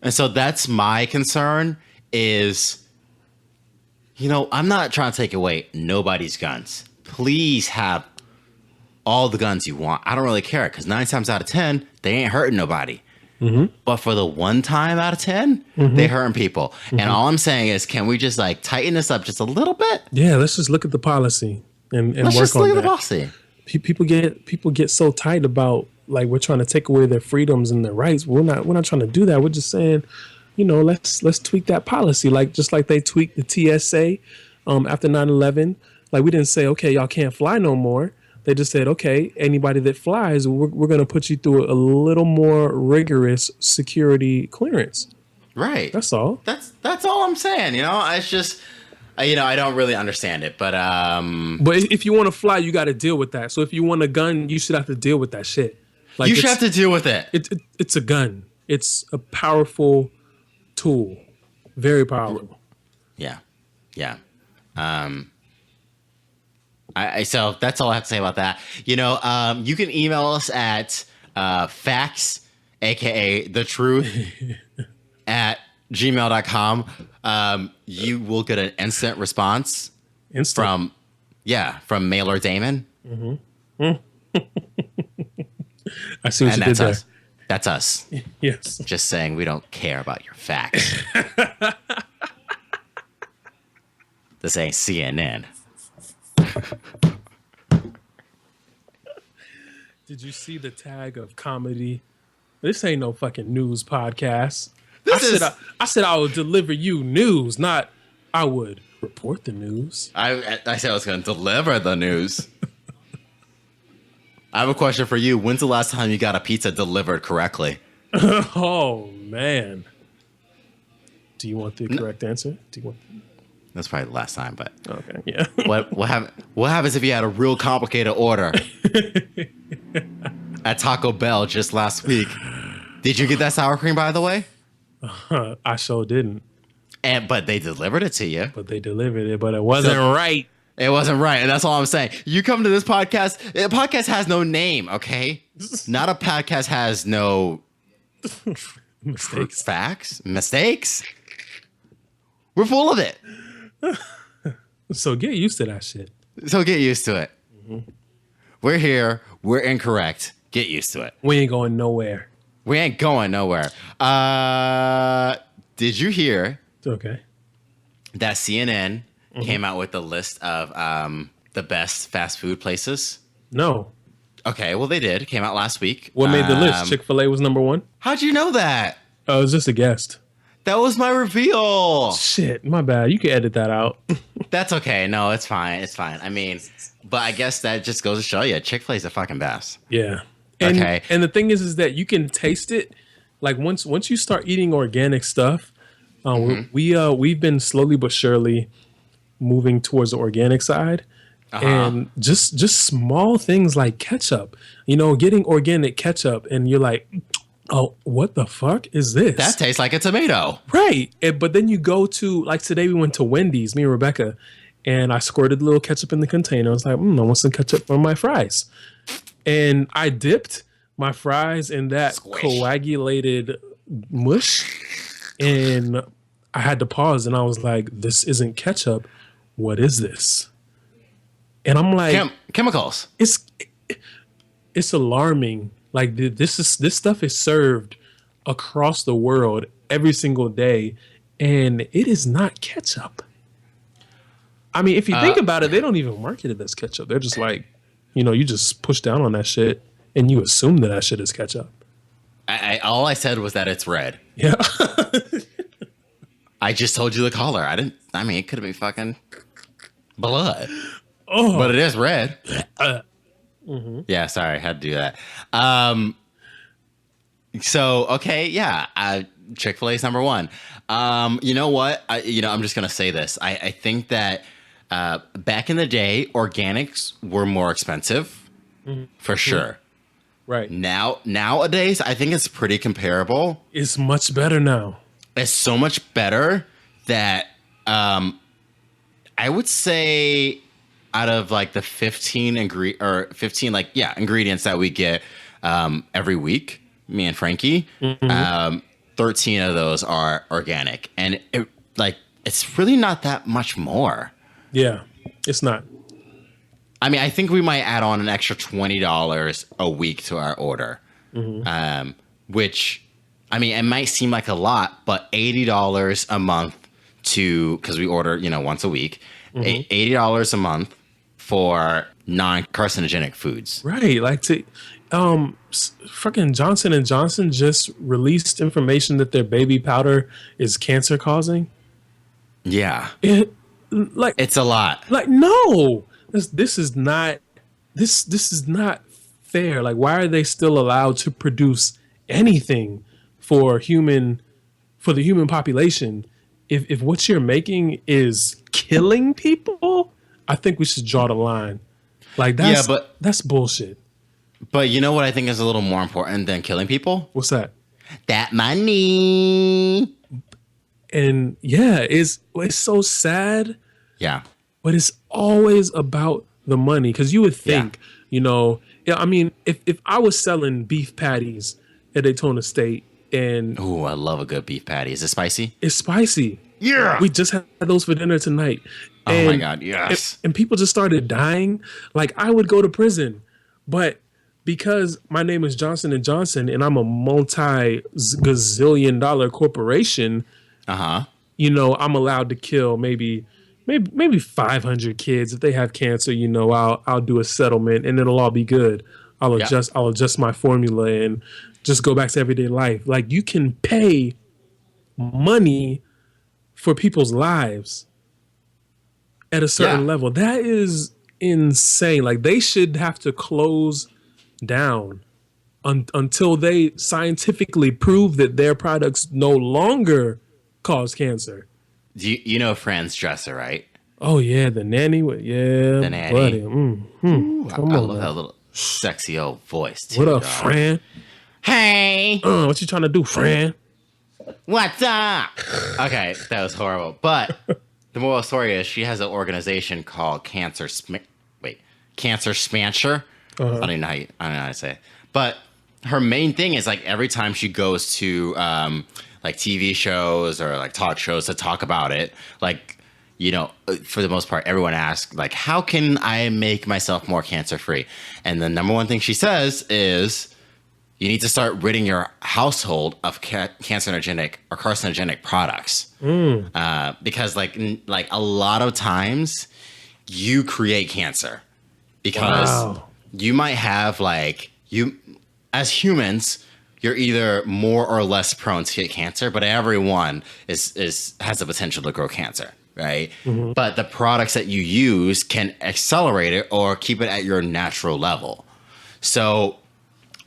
And so that's my concern is, I'm not trying to take away nobody's guns. Please have all the guns you want. I don't really care because 9 times out of 10, they ain't hurting nobody. But for the 1 time out of 10, they hurting people. And all I'm saying is, can we just like tighten this up just a little bit? Yeah, let's just look at the policy and Let's work just on look at that. the policy. People get so tight about like we're trying to take away their freedoms and their rights. We're not trying to do that. We're just saying, let's tweak that policy, like just like they tweaked the TSA after 9/11. Like we didn't say, okay, y'all can't fly no more. They just said, okay, anybody that flies, we're going to put you through a little more rigorous security clearance. Right. That's all. That's all I'm saying. It's just, I don't really understand it, but if you want to fly, you got to deal with that. So if you want a gun, you should have to deal with that shit. Like you should have to deal with it. It's a gun. It's a powerful tool. Very powerful. Yeah. So that's all I have to say about that. You can email us at facts, aka the truth, at gmail.com. You will get an instant response from Mailer Damon. I see what you did there. That's us. Yes. Just saying we don't care about your facts. This ain't CNN. Did you see the tag of comedy? This ain't no fucking news podcast. I said I would deliver you news, not I would report the news. I said I was going to deliver the news. I have a question for you. When's the last time you got a pizza delivered correctly? Oh, man. Do you want the correct answer? That's probably the last time, but okay, yeah. What happens if you had a real complicated order at Taco Bell just last week? Did you get that sour cream, by the way? I sure didn't. But they delivered it to you. But it wasn't right. It wasn't right, and that's all I'm saying. You come to this podcast. A podcast has no name, okay? Not a podcast has no mistakes. Facts, mistakes. We're full of it. So get used to that shit. So get used to it. We're here. We're incorrect. Get used to it. We ain't going nowhere. We ain't going nowhere. Did you hear? Okay. That CNN came out with a list of the best fast food places? No. Okay, well they did. It came out last week. What made the list? Chick-fil-A was number 1? How'd you know that? I was just a guest. That was my reveal. Shit, my bad. You can edit that out. That's okay. No, it's fine. It's fine. I mean, but I guess that just goes to show you, Chick-fil-A is the fucking best. Yeah. Okay. And the thing is that you can taste it. Like once you start eating organic stuff, we've been slowly but surely moving towards the organic side. And just small things like ketchup, getting organic ketchup, and you're like, oh, what the fuck is this? That tastes like a tomato. Right. But then you go to, like today we went to Wendy's, me and Rebecca, and I squirted a little ketchup in the container. I was like, I want some ketchup for my fries. And I dipped my fries in that coagulated mush. And I had to pause and I was like, this isn't ketchup. What is this? And I'm like, chemicals. It's alarming. Like this stuff is served across the world every single day, and it is not ketchup. I mean, if you think about it, they don't even market it as ketchup. They're just like, you just push down on that shit, and you assume that shit is ketchup. All I said was that it's red. Yeah. I just told you the color. It could have been fucking blood. Oh. But it is red. Yeah, sorry, I had to do that. Chick-fil-A is number 1. You know what? I'm just gonna say this. I think that back in the day, organics were more expensive, for sure. Right. Nowadays, I think it's pretty comparable. It's much better now. it's so much better that I would say out of like the 15 ingredients that we get every week, me and Frankie, Mm-hmm. 13 of those are organic, and it's really not that much more. Yeah, it's not. I mean, I think we might add on an extra $20 a week to our order, Mm-hmm. which, I mean, it might seem like a lot, but $80 a month because we order, once a week, Mm-hmm. $80 a month for non-carcinogenic foods. Right. Like fucking Johnson and Johnson just released information that their baby powder is cancer causing. Yeah, It like it's a lot. no. This is not this is not fair. Like, why are they still allowed to produce anything for the human population? If what you're making is killing people, I think we should draw the line. Like, Yeah, but that's bullshit. you know what I think is a little more important than killing people? What's that? That money. And yeah, it's so sad, Yeah. but it's always about the money. Because you would think, yeah, I mean, if I was selling beef patties at Daytona State and Ooh, I love a good beef patty. Is it spicy? it's spicy, Yeah. we just had those for dinner tonight. Oh my And God, yes. and people just started dying. Like, I would go to prison, but because my name is Johnson and Johnson and I'm a multi-gazillion dollar corporation, Uh-huh. I'm allowed to kill maybe 500 kids if they have cancer. I'll do a settlement and it'll all be good. I'll adjust my formula and just go back to everyday life. Like, you can pay money for people's lives at a certain Yeah. level. That is insane. Like, they should have to close down until they scientifically prove that their products no longer cause cancer. You know Franz Dresser, right? Oh yeah, the nanny. Yeah, The nanny. buddy. Ooh, Come I on, love now. that little sexy old voice too. What up, dog. Fran? Hey, What you trying to do, Fran? what's up? Okay, that was horrible. But the moral of the story is she has an organization called Cancer Smancher. I don't even know I don't know how to say it. But her main thing is like every time she goes to like TV shows or like talk shows to talk about it, like, for the most part, everyone asks like, how can I make myself more cancer free? And the number one thing she says is you need to start ridding your household of cancerogenic or carcinogenic products. Because like a lot of times you create cancer because Wow. you might have as humans, you're either more or less prone to get cancer, but everyone has the potential to grow cancer, right? But the products that you use can accelerate it or keep it at your natural level. So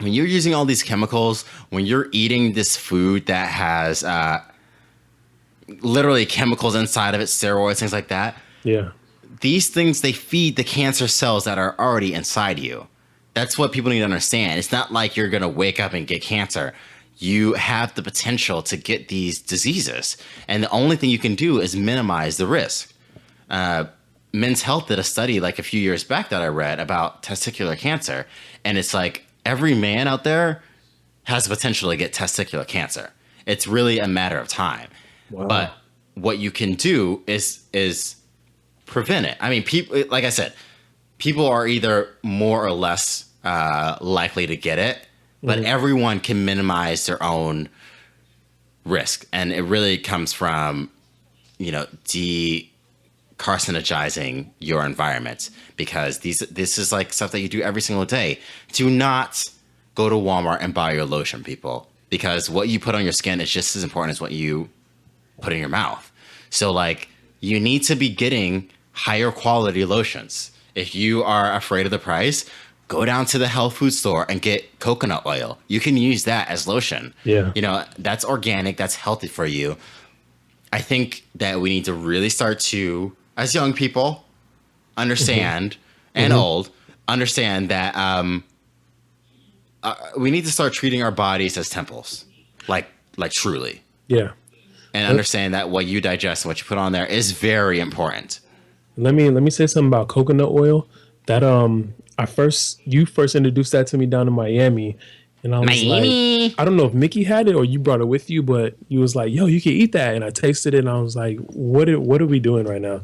when you're using all these chemicals, when you're eating this food that has literally chemicals inside of it, steroids, things like that, Yeah. these things, they feed the cancer cells that are already inside you. That's what people need to understand. It's not like you're going to wake up and get cancer. You have the potential to get these diseases. And the only thing you can do is minimize the risk. Men's Health did a study like a few years back that I read about testicular cancer. And it's like every man out there has the potential to get testicular cancer. It's really a matter of time. Wow. But what you can do is prevent it. I mean, people, like I said, people are either more or less likely to get it, but everyone can minimize their own risk. And it really comes from, decarcinogizing your environment, because this is like stuff that you do every single day. Do not go to Walmart and buy your lotion, people, because what you put on your skin is just as important as what you put in your mouth. So like, you need to be getting higher quality lotions. If you are afraid of the price, go down to the health food store and get coconut oil. You can use that as lotion. Yeah. That's organic, that's healthy for you. I think that we need to really start to, as young people, understand, and old, understand that we need to start treating our bodies as temples. Like truly. Yeah. and understand that what you digest and what you put on there is very important. Let me say something about coconut oil. That you first introduced that to me down in Miami, and I was like, Miami. I don't know if Mickey had it or you brought it with you, but you was like, yo, you can eat that, and I tasted it, and I was like, what are we doing right now?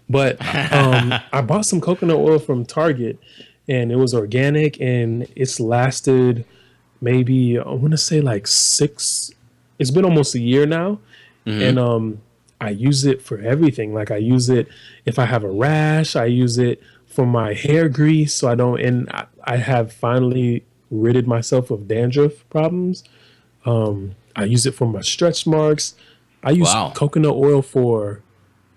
But I bought some coconut oil from Target, and it was organic, and it's lasted maybe I want to say like six. It's been almost a year now, and I use it for everything. Like I use it if I have a rash. I use it for my hair grease, so I don't. And I have finally ridded myself of dandruff problems. I use it for my stretch marks. I use Wow. coconut oil for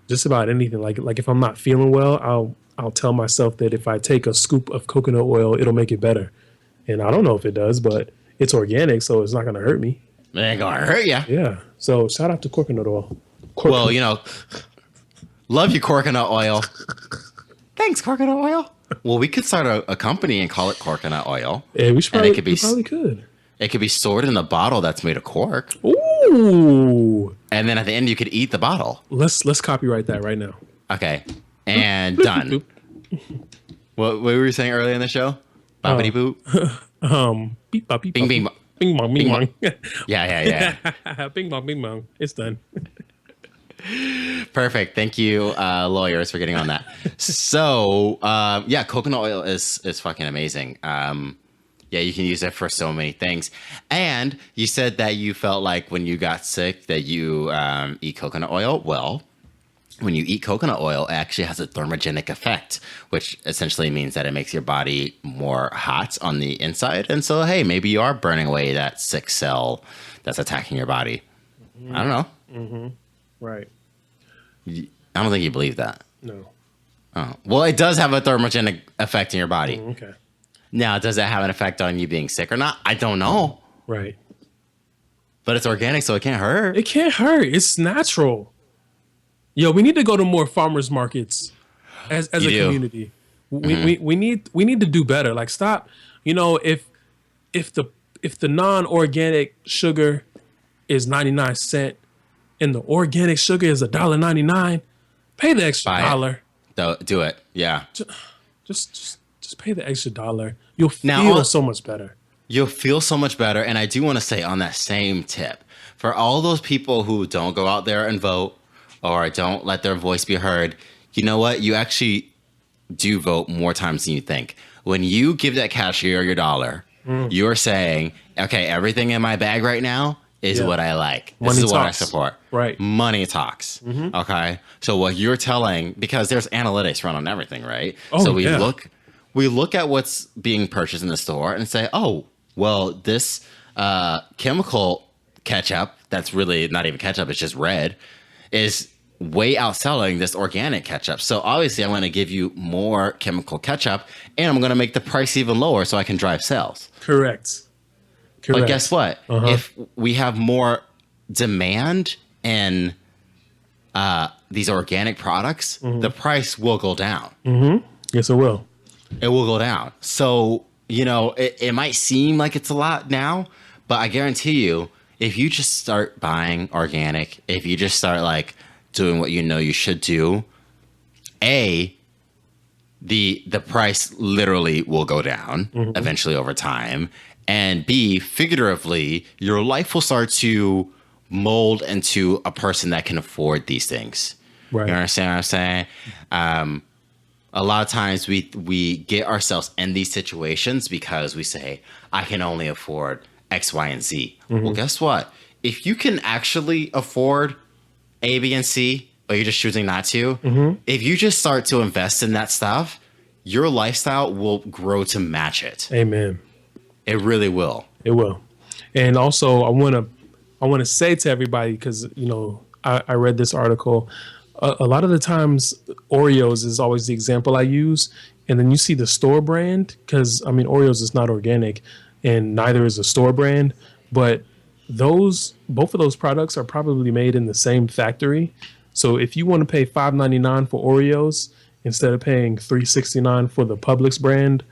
just about anything. Like if I'm not feeling well, I'll tell myself that if I take a scoop of coconut oil, it'll make it better. And I don't know if it does, but it's organic, so it's not going to hurt me. It ain't gonna hurt you. Yeah. So shout out to coconut oil. Well, love you, coconut oil. Thanks, coconut oil. Well, we could start a company and call it coconut oil. Yeah, we should And probably, it could be we probably could. It could be stored in a bottle that's made of cork, Ooh. and then at the end you could eat the bottle. Let's copyright that right now. Okay, and done. What were you saying earlier in the show? Boppity boop. Beep bop beep Bing bop, bing. bing bong bing bong. Yeah. Bing bong bing bong. It's done. Perfect. Thank you, lawyers, for getting on that. So, yeah, coconut oil is fucking amazing. Yeah, you can use it for so many things. And you said that you felt like when you got sick that you eat coconut oil. Well, when you eat coconut oil, it actually has a thermogenic effect, which essentially means that it makes your body more hot on the inside. And so, hey, maybe you are burning away that sick cell that's attacking your body. I don't know. Mm-hmm. Right. I don't think you believe that. No. Oh. Well, it does have a thermogenic effect in your body. Okay. Now, does that have an effect on you being sick or not? I don't know. Right. But it's organic, so it can't hurt. It can't hurt. It's natural. Yo, we need to go to more farmers markets as a community. We need to do better. Like stop. If the non-organic sugar is 99 cents and the organic sugar is $1.99, pay the extra dollar. Do it. Yeah. Just pay the extra dollar. You'll feel so much better. You'll feel so much better. And I do want to say on that same tip, for all those people who don't go out there and vote or don't let their voice be heard, you know what? You actually do vote more times than you think. When you give that cashier your dollar, you're saying, okay, everything in my bag right now is what I like. This is what I support. Right. Money talks. Mm-hmm. Okay. So what you're telling, because there's analytics run on everything, right? Oh, so we look at what's being purchased in the store and say, oh, well, this chemical ketchup, that's really not even ketchup, it's just red, is way outselling this organic ketchup. So obviously I'm going to give you more chemical ketchup and I'm going to make the price even lower so I can drive sales. Correct. But guess what? If we have more demand in these organic products, the price will go down. Mm-hmm. Yes, it will. It will go down. So, it might seem like it's a lot now, but I guarantee you, if you just start buying organic, if you just start like doing what you should do, the price literally will go down eventually over time. And B, figuratively, your life will start to mold into a person that can afford these things. Right. You understand what I'm saying? A lot of times we get ourselves in these situations because we say, I can only afford X, Y, and Z. Well, guess what? If you can actually afford A, B, and C, but you're just choosing not to, if you just start to invest in that stuff, your lifestyle will grow to match it. Amen. It really will. It will. And also, I want to say to everybody, because I read this article. A lot of the times, Oreos is always the example I use, and then you see the store brand, because Oreos is not organic, and neither is a store brand, but both of those products are probably made in the same factory. So if you want to pay $5.99 for Oreos instead of paying $3.69 for the Publix brand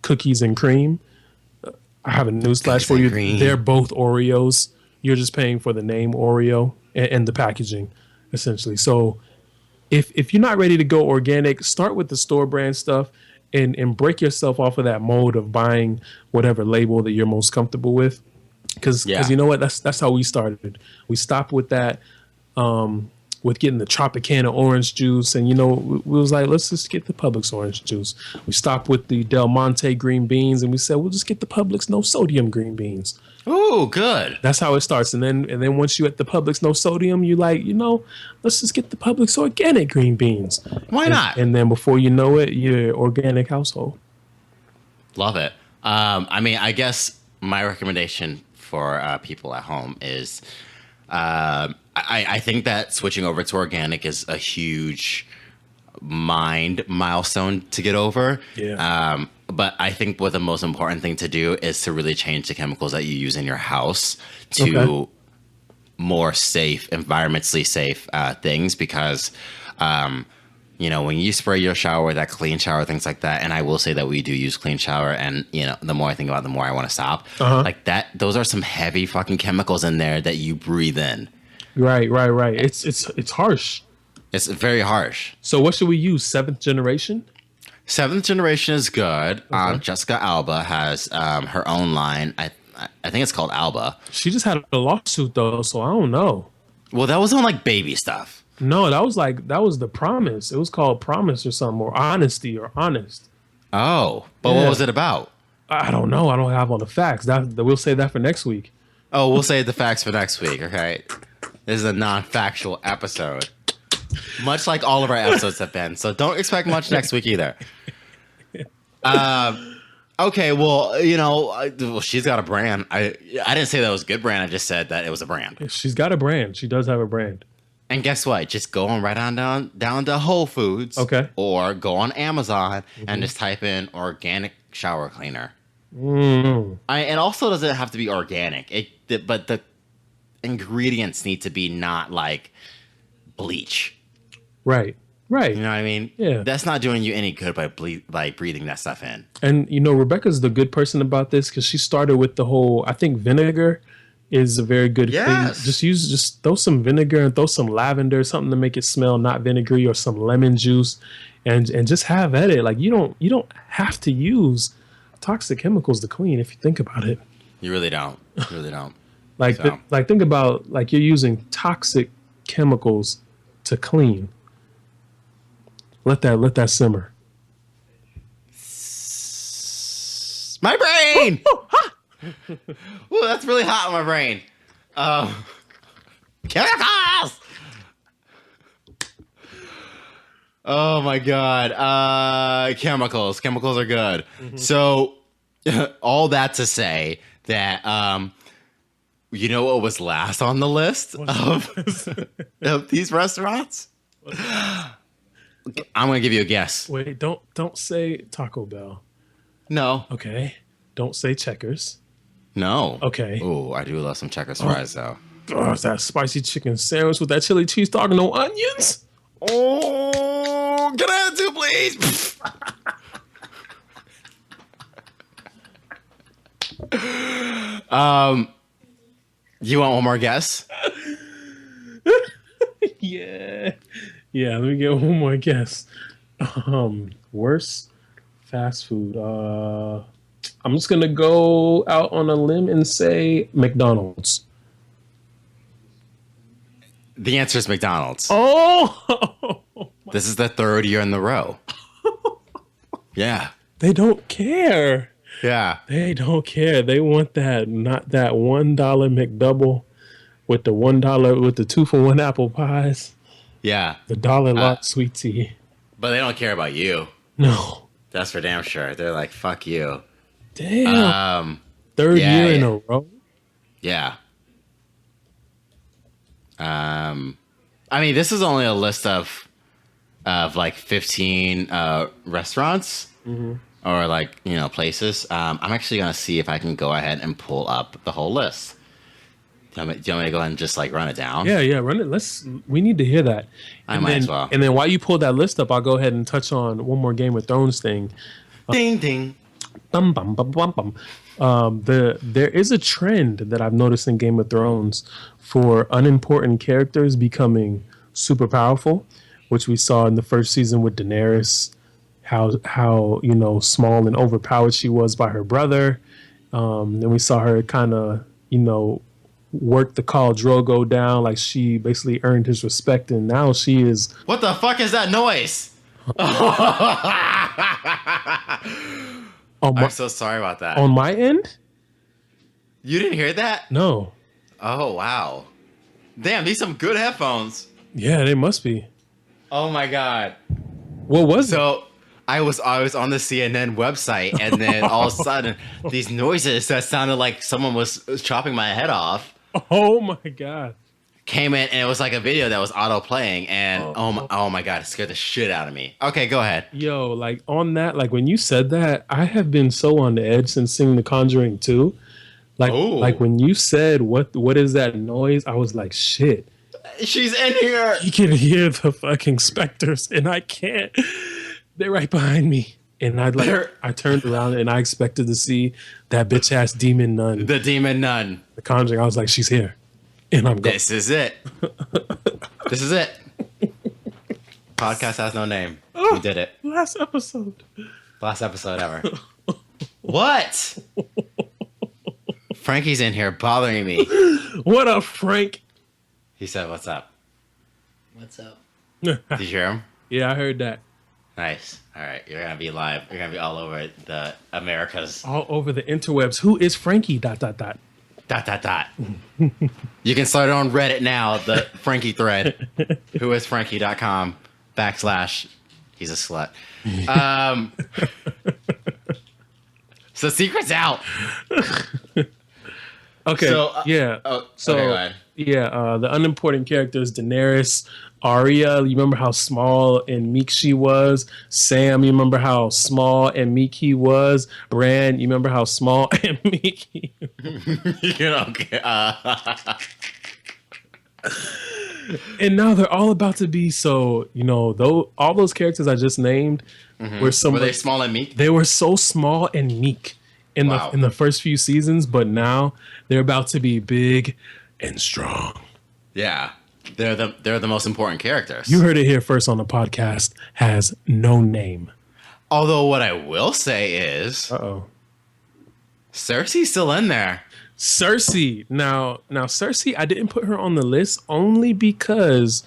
cookies and cream, I have a newsflash for you. They're both Oreos. you're just paying for the name Oreo and the packaging, essentially. So if you're not ready to go organic, start with the store brand stuff and break yourself off of that mode of buying whatever label that you're most comfortable with. Because Yeah. you know what, that's how we started. We stopped with that, with getting the Tropicana orange juice, and we was like, let's just get the Publix orange juice. We stopped with the Del Monte green beans, and we said we'll just get the Publix no sodium green beans. Ooh, good. That's how it starts. And then once you at the Publix no sodium, you like, let's just get the Publix organic green beans. Why not? And then before you know it, you're organic household. Love it. I mean, I guess my recommendation for people at home is I think that switching over to organic is a huge milestone to get over. Yeah. But I think what the most important thing to do is to really change the chemicals that you use in your house to more safe, environmentally safe things, because when you spray your shower with that clean shower, things like that, and I will say that we do use clean shower, and the more I think about it, the more I want to stop. Like that, those are some heavy fucking chemicals in there that you breathe in. Right. It's harsh. It's very harsh. So what should we use? 7th generation? 7th generation is good. Jessica Alba has her own line. I think it's called Alba. She just had a lawsuit though, so I don't know. Well, that was on like baby stuff. No, that was the Promise. It was called Promise or something, or Honesty or Honest. Oh, but what was it about? I don't know. I don't have all the facts. We'll say that for next week. Oh, we'll save the facts for next week. Okay, this is a non-factual episode, much like all of our episodes have been. So don't expect much next week either. Okay, well, she's got a brand. I didn't say that was a good brand. I just said that it was a brand. She's got a brand. She does have a brand. And guess what? Just go on right on down to Whole Foods. Okay. Or go on Amazon and just type in organic shower cleaner. And also doesn't have to be organic. But the ingredients need to be not like bleach. Right. You know what I mean? Yeah. That's not doing you any good by breathing that stuff in. And Rebecca's the good person about this because she started with the whole. I think vinegar is a very good thing. Just throw some vinegar and throw some lavender, something to make it smell not vinegary, or some lemon juice, and just have at it. Like you don't have to use toxic chemicals to clean if you think about it. You really don't. You really don't. Think about like you're using toxic chemicals to clean. Let that simmer. My brain. Ooh, that's really hot on my brain. Chemicals. Oh my god. Chemicals. Chemicals are good. So, all that to say that you know what was last on the list of these restaurants? I'm gonna give you a guess. Wait, don't say Taco Bell. No. Okay. Don't say Checkers. No. Okay. Oh, I do love some Checkers fries though. Gosh, that spicy chicken sandwich with that chili cheese dog and no onions. Oh, can I have two, please? You want one more guess? Yeah, let me get one more guess. Worst fast food. I'm just gonna go out on a limb and say McDonald's. The answer is McDonald's. Oh, This is the third year in the row. Yeah. they don't care. Yeah. They don't care. They want not that $1 McDouble with the $1 with the 2-for-1 apple pies. Yeah. The dollar lot sweet tea. But they don't care about you. No. That's for damn sure. They're like, fuck you. Damn. Third year in a row. Yeah. I mean, this is only a list of like 15 restaurants or like, places. I'm actually going to see if I can go ahead and pull up the whole list. Do you want me to go ahead and just like run it down? Yeah, run it. We need to hear that. I might as well. And then while you pull that list up, I'll go ahead and touch on one more Game of Thrones thing. Ding, ding. Bum, bum, bum, bum, bum. There is a trend that I've noticed in Game of Thrones for unimportant characters becoming super powerful, which we saw in the first season with Daenerys. How small and overpowered she was by her brother. And we saw her kind of work the Khal Drogo down, like she basically earned his respect, and now she is What the fuck is that noise? on I'm my so sorry about that. on my end. You didn't hear that? No, Oh, wow. Damn, these some good headphones. yeah, they must be. Oh my god. What was it? So I was on the CNN website, and then all of a sudden, these noises that sounded like someone was chopping my head off Oh my god! came in, and it was like a video that was auto playing, and oh my god, it scared the shit out of me. Okay, go ahead. Yo, like on that, like when you said that, I have been so on the edge since seeing The Conjuring 2. Like when you said what is that noise, I was like, shit. She's in here. You can hear the fucking specters, and I can't. They're right behind me. And I turned around and I expected to see that bitch ass demon nun. The demon nun. The Conjuring. I was like, she's here. And I'm going. This is it. This is it. Podcast has no name. We did it. Last episode. Last episode ever. What? Frankie's in here bothering me. What up, Frank? He said, "What's up?" What's up? Did you hear him? Yeah, I heard that. Nice. All right, you're gonna be live. You're gonna be all over the Americas. All over the interwebs. Who is Frankie? ... Dot. You can start it on Reddit now. The Frankie thread. Whoisfrankie.com / he's a slut. So secret's out. Okay. So, yeah. So okay, go ahead. yeah, the unimportant characters: Daenerys, Arya. You remember how small and meek she was. Sam. You remember how small and meek he was. Bran. You remember how small and meek he. Okay. And now they're all about to be so. Though all those characters I just named were Were they small and meek? They were so small and meek in the first few seasons, but now they're about to be big and strong. Yeah, they're the most important characters. You heard it here first on the podcast. Has no name. Although what I will say is, Cersei's still in there. Cersei. Now Cersei, I didn't put her on the list only because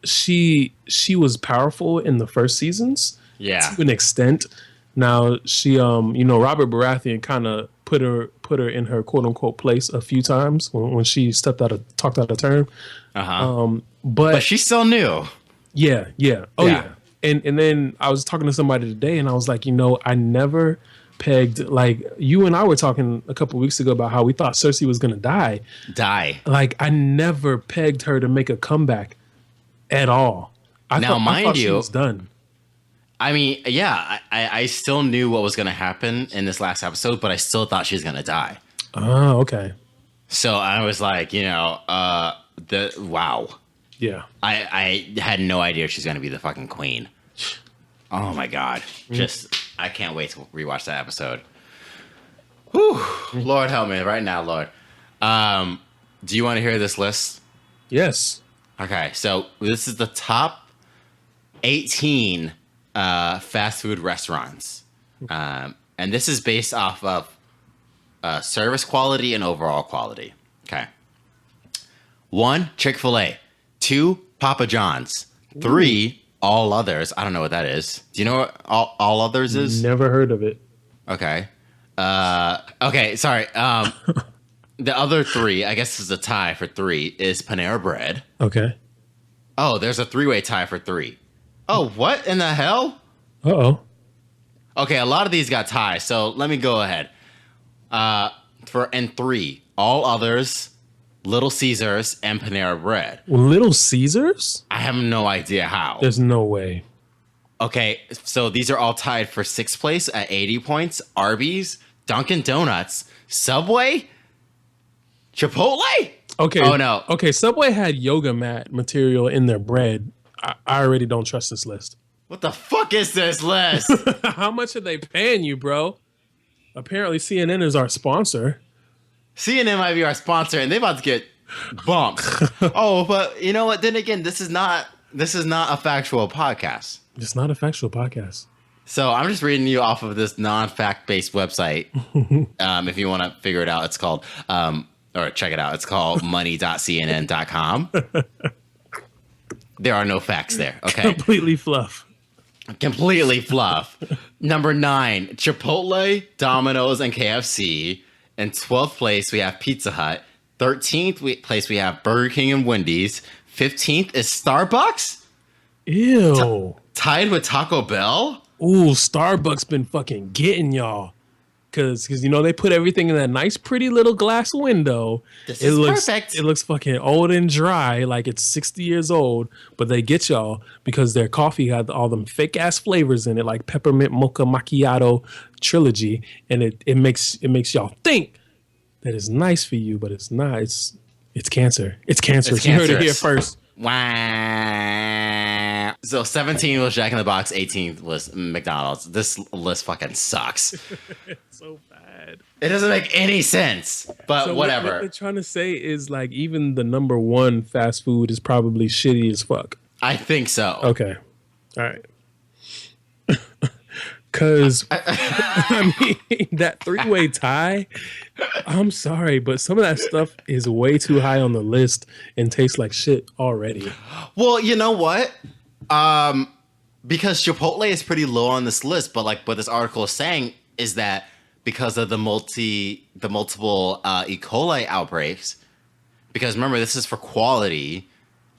she was powerful in the first seasons. Yeah, to an extent. Now she, Robert Baratheon kind of put her in her quote unquote place a few times when she talked out of turn. But she's still new. Yeah. Oh yeah. And then I was talking to somebody today, and I was like, I never pegged, like you and I were talking a couple weeks ago about how we thought Cersei was gonna die. Like I never pegged her to make a comeback at all. I thought she was done. I mean, yeah, I still knew what was going to happen in this last episode, but I still thought she was going to die. Oh, okay. So I was like, wow. Yeah. I had no idea she's going to be the fucking queen. Oh my God. I can't wait to rewatch that episode. Whew. Lord help me right now, Lord. Do you want to hear this list? Yes. Okay, so this is the top 18 fast food restaurants. And this is based off of service quality and overall quality. Okay. 1, Chick-fil-A. 2, Papa John's. 3, All Others. I don't know what that is. Do you know what All Others is? Never heard of it. Okay. Okay, sorry. The other 3, I guess this is a tie for 3, is Panera Bread. Okay. Oh, there's a 3-way tie for 3. Oh, what in the hell? Uh-oh. Okay, a lot of these got ties, so let me go ahead. For 3, All Others, Little Caesars, and Panera Bread. Little Caesars? I have no idea how. There's no way. Okay, so these are all tied for 6th place at 80 points. Arby's, Dunkin' Donuts, Subway, Chipotle? Okay. Oh, no. Okay, Subway had yoga mat material in their bread. I already don't trust this list. What the fuck is this list? How much are they paying you, bro? Apparently, CNN is our sponsor. CNN might be our sponsor, and they about to get bumped. Oh, but you know what? Then again, this is not a factual podcast. It's not a factual podcast. So I'm just reading you off of this non-fact-based website. If you want to figure it out, it's called or check it out. It's called money.cnn.com. There are no facts there. Okay. Completely fluff. Completely fluff. Number 9, Chipotle, Domino's, and KFC. In 12th place, we have Pizza Hut. 13th place, we have Burger King and Wendy's. 15th is Starbucks. Ew. Tied with Taco Bell. Ooh, Starbucks been fucking getting y'all. Cause you know they put everything in that nice, pretty little glass window. This is perfect. It looks fucking old and dry, like it's 60 years old. But they get y'all because their coffee had all them fake ass flavors in it, like peppermint mocha macchiato trilogy, and it makes y'all think that it's nice for you, but it's not. It's cancer. It's cancerous. You heard it here first. Wow. So 17 was Jack in the Box, 18th was McDonald's. This list fucking sucks. So bad. It doesn't make any sense, but So whatever. What they're trying to say is like even the number one fast food is probably shitty as fuck. I think so. Okay. All right. Because, I mean, that 3-way tie, I'm sorry, but some of that stuff is way too high on the list and tastes like shit already. Well, you know what? Because Chipotle is pretty low on this list, but like what this article is saying is that because of the multiple E. coli outbreaks, because remember, this is for quality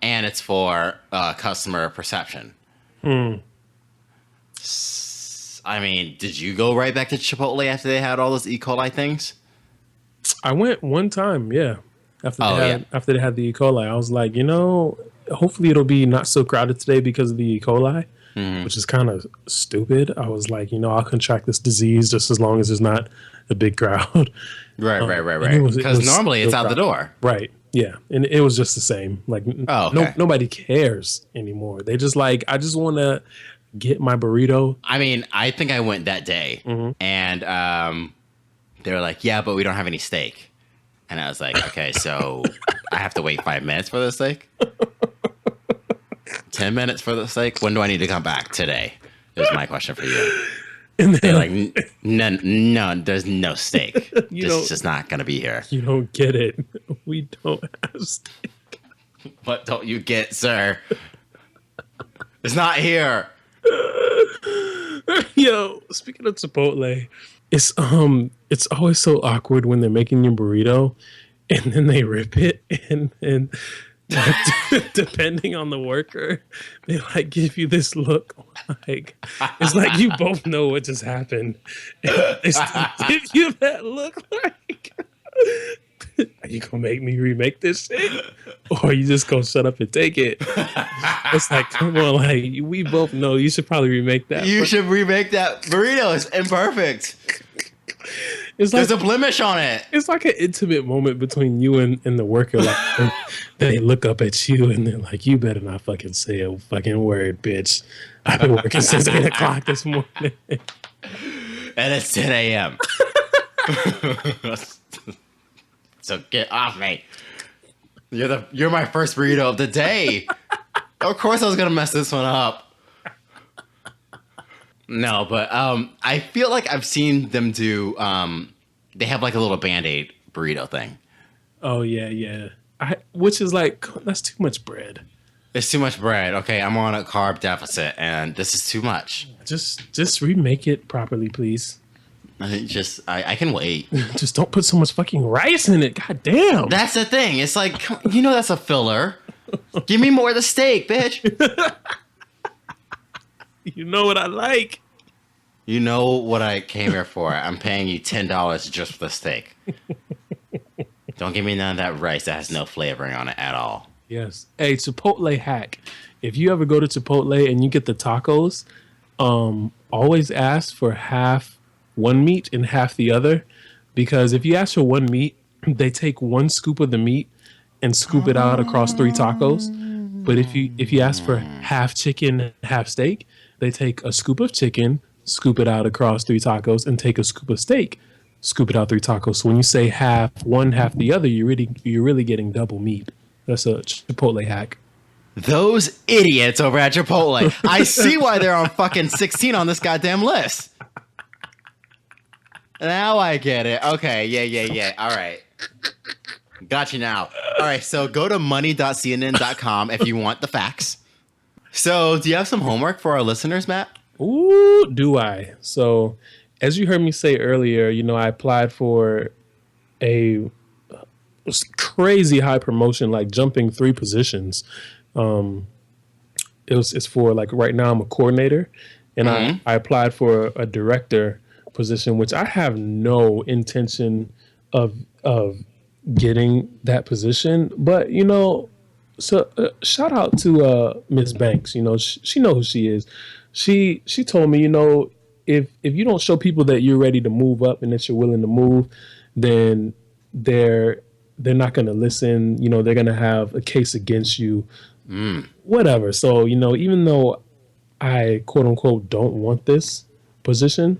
and it's for customer perception. I mean, did you go right back to Chipotle after they had all those E. coli things? I went one time, yeah. After they had the E. coli, I was like, you know, hopefully it'll be not so crowded today because of the E. coli, which is kind of stupid. I was like, you know, I'll contract this disease just as long as there's not a big crowd. Right. Because normally it's out the door. Right. Yeah. And it was just the same. Like, nobody cares anymore. They just like, I just want to get my burrito. I mean, I think I went that day, and they were like, "Yeah, but we don't have any steak." And I was like, "Okay, so I have to wait 5 minutes for the steak, 10 minutes for the steak. When do I need to come back today?" Is my question for you. And they're like, "No, there's no steak. It's just not gonna be here." You don't get it. We don't have steak. What don't you get, sir? It's not here. Yo, speaking of Chipotle, it's always so awkward when they're making your burrito and then they rip it and depending on the worker, they like give you this look like it's like you both know what just happened. And they still give you that look like are you gonna make me remake this shit? Or are you just gonna shut up and take it? It's like, come on, like we both know you should probably remake that. You should remake that burrito. It's imperfect. It's like, there's a blemish on it. It's like an intimate moment between you and the worker. Like they look up at you and they're like, you better not fucking say a fucking word, bitch. I've been working since 8 o'clock this morning. And it's 10 a.m. So get off me. You're my first burrito of the day. Of course I was gonna mess this one up. No, but I feel like I've seen them do they have like a little Band-Aid burrito thing. Oh yeah. Which is like, that's too much bread. It's too much bread. Okay, I'm on a carb deficit and this is too much. Just remake it properly, please. I can wait. Just don't put so much fucking rice in it. God damn. That's the thing. It's like, that's a filler. Give me more of the steak, bitch. You know what I like. You know what I came here for. I'm paying you $10 just for the steak. Don't give me none of that rice that has no flavoring on it at all. Yes. Hey, Chipotle hack. If you ever go to Chipotle and you get the tacos, always ask for half one meat and half the other, because if you ask for one meat, they take one scoop of the meat and scoop it out across 3 tacos. But if you ask for half chicken, half steak, they take a scoop of chicken, scoop it out across 3 tacos, and take a scoop of steak, scoop it out 3 tacos. So when you say half one, half the other, you're really getting double meat. That's a Chipotle hack. Those idiots over at Chipotle. I see why they're on fucking 16 on this goddamn list. Now I get it. Okay, yeah. All right. Got you now. All right, so go to money.cnn.com if you want the facts. So, do you have some homework for our listeners, Matt? Ooh, do I? So, as you heard me say earlier, I applied for a crazy high promotion, like jumping 3 positions. It's for like right now I'm a coordinator, and I applied for a director position, which I have no intention of getting that position. But so shout out to Miss Banks. She know who she is. She told me, if you don't show people that you're ready to move up and that you're willing to move, then they're not going to listen. They're going to have a case against you. Whatever. So, even though I quote unquote don't want this position,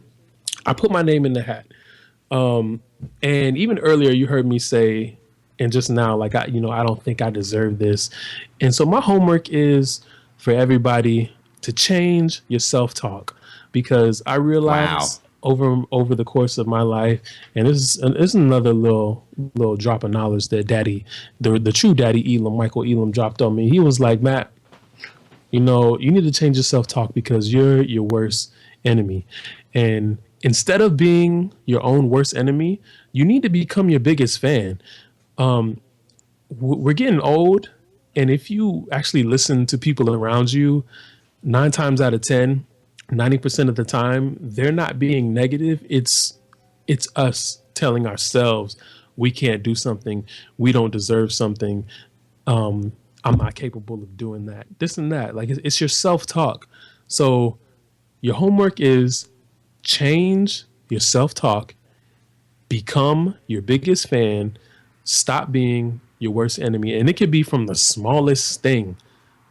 I put my name in the hat. And even earlier you heard me say, and just now, like, I don't think I deserve this. And so my homework is for everybody to change your self-talk, because I realized over the course of my life, and this is another little drop of knowledge that the true daddy Elam, Michael Elam, dropped on me. He was like, Matt, you need to change your self-talk because you're your worst enemy. And instead of being your own worst enemy, you need to become your biggest fan. We're getting old, and if you actually listen to people around you, 9 times out of 10, 90% of the time, they're not being negative. It's us telling ourselves we can't do something, we don't deserve something, I'm not capable of doing that, this and that. Like, it's your self-talk. So your homework is change your self-talk, become your biggest fan, stop being your worst enemy. And it could be from the smallest thing.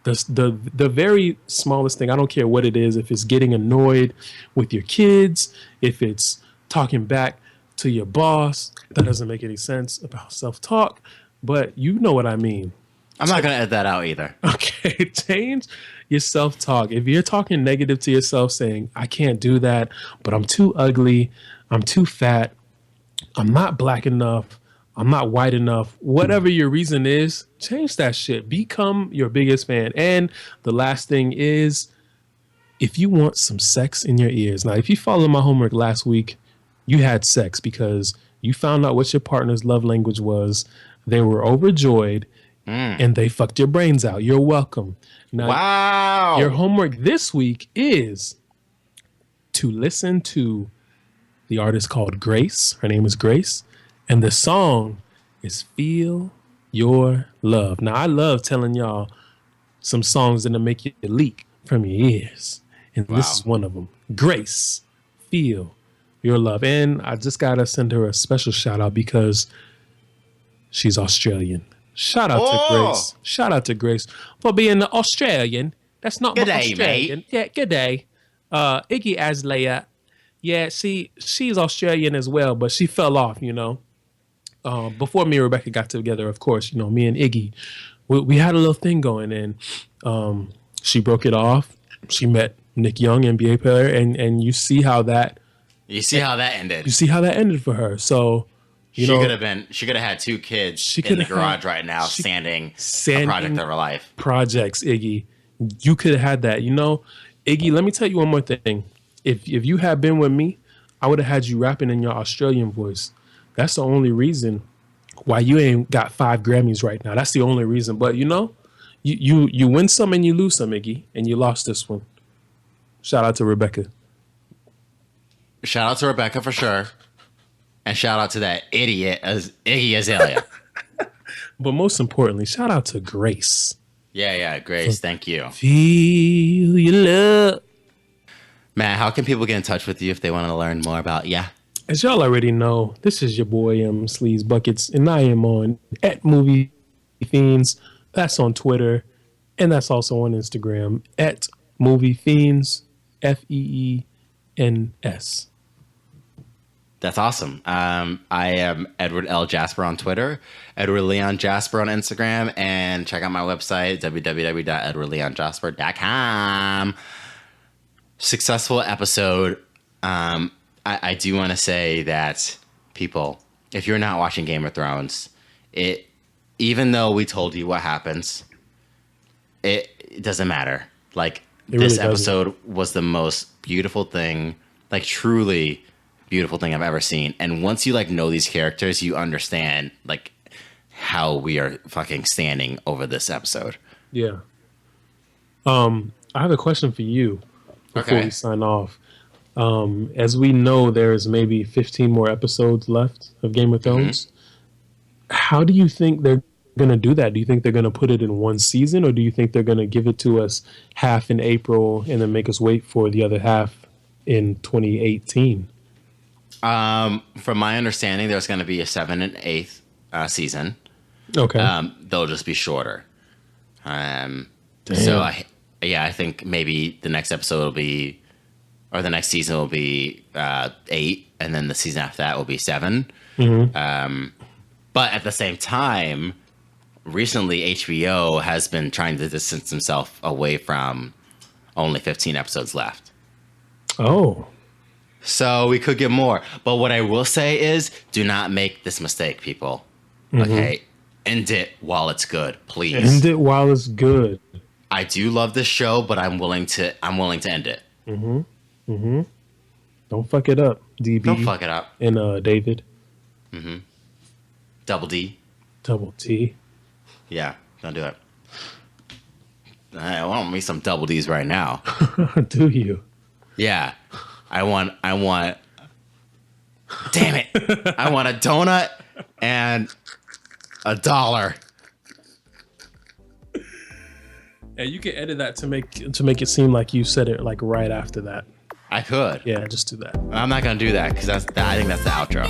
The very smallest thing. I don't care what it is. If it's getting annoyed with your kids, if it's talking back to your boss, that doesn't make any sense about self-talk, but you know what I mean. I'm not going to edit that out either. Okay, change your self-talk. If you're talking negative to yourself, saying, I can't do that, but I'm too ugly, I'm too fat, I'm not black enough, I'm not white enough, whatever your reason is, change that shit. Become your biggest fan. And the last thing is, if you want some sex in your ears. Now, if you followed my homework last week, you had sex because you found out what your partner's love language was. They were overjoyed and they fucked your brains out. You're welcome. Now, wow. Your homework this week is to listen to the artist called Grace. Her name is Grace. And the song is Feel Your Love. Now, I love telling y'all some songs that'll make you leak from your ears. And this is one of them. Grace, Feel Your Love. And I just got to send her a special shout out because she's Australian. Shout out to Grace. Shout out to Grace for being Australian. That's not my Australian. Mate. Yeah, good day. Iggy Azalea. Yeah, she's Australian as well, but she fell off, before me and Rebecca got together, of course, me and Iggy, we had a little thing going, and she broke it off. She met Nick Young, NBA player, and you see how that ended. You see how that ended for her. So she could have had 2 kids in the garage right now, sanding a project of her life. Projects, Iggy. You could have had that. Iggy, let me tell you one more thing. If you had been with me, I would have had you rapping in your Australian voice. That's the only reason why you ain't got 5 Grammys right now. That's the only reason. But you win some and you lose some, Iggy, and you lost this one. Shout out to Rebecca. Shout out to Rebecca for sure. And shout out to that idiot Iggy Azalea. But most importantly, shout out to Grace. Yeah, Grace. Thank you. Feel your love. Matt, how can people get in touch with you if they want to learn more about you? As y'all already know, this is your boy Sleaze Buckets, and I am on @MovieFiends. That's on Twitter, and that's also on Instagram @MovieFiends, That's awesome. I am Edward L. Jasper on Twitter, Edward Leon Jasper on Instagram, and check out my website, www.edwardleonjasper.com. Successful episode. I do want to say that, people, if you're not watching Game of Thrones, even though we told you what happens, it doesn't matter. Like, this really episode was the most beautiful thing, like truly beautiful thing I've ever seen. And once you like know these characters, you understand like how we are fucking standing over this episode. Yeah. I have a question for you before Okay. we sign off. As we know, there's maybe 15 more episodes left of Game of Thrones. How do you think they're going to do that? Do you think they're going to put it in one season, or do you think they're going to give it to us half in April and then make us wait for the other half in 2018? From my understanding, there's going to be a 7th and 8th season. Okay. They'll just be shorter. So I think maybe the next episode will be, or the next season will be 8, and then the season after that will be 7. But at the same time, recently HBO has been trying to distance himself away from only 15 episodes left. Oh. So we could get more. But what I will say is, do not make this mistake, people. Okay? End it while it's good, please. End it while it's good. I do love this show, but I'm willing to end it. Don't fuck it up, DB. Don't fuck it up. And David. Double D. Double T. Yeah, don't do it. I want me some double D's right now. Do you? Yeah. I want damn it. I want a donut and $1. Yeah, you can edit that to make it seem like you said it like right after that. I could. Yeah, just do that. I'm not gonna do that because I think that's the outro.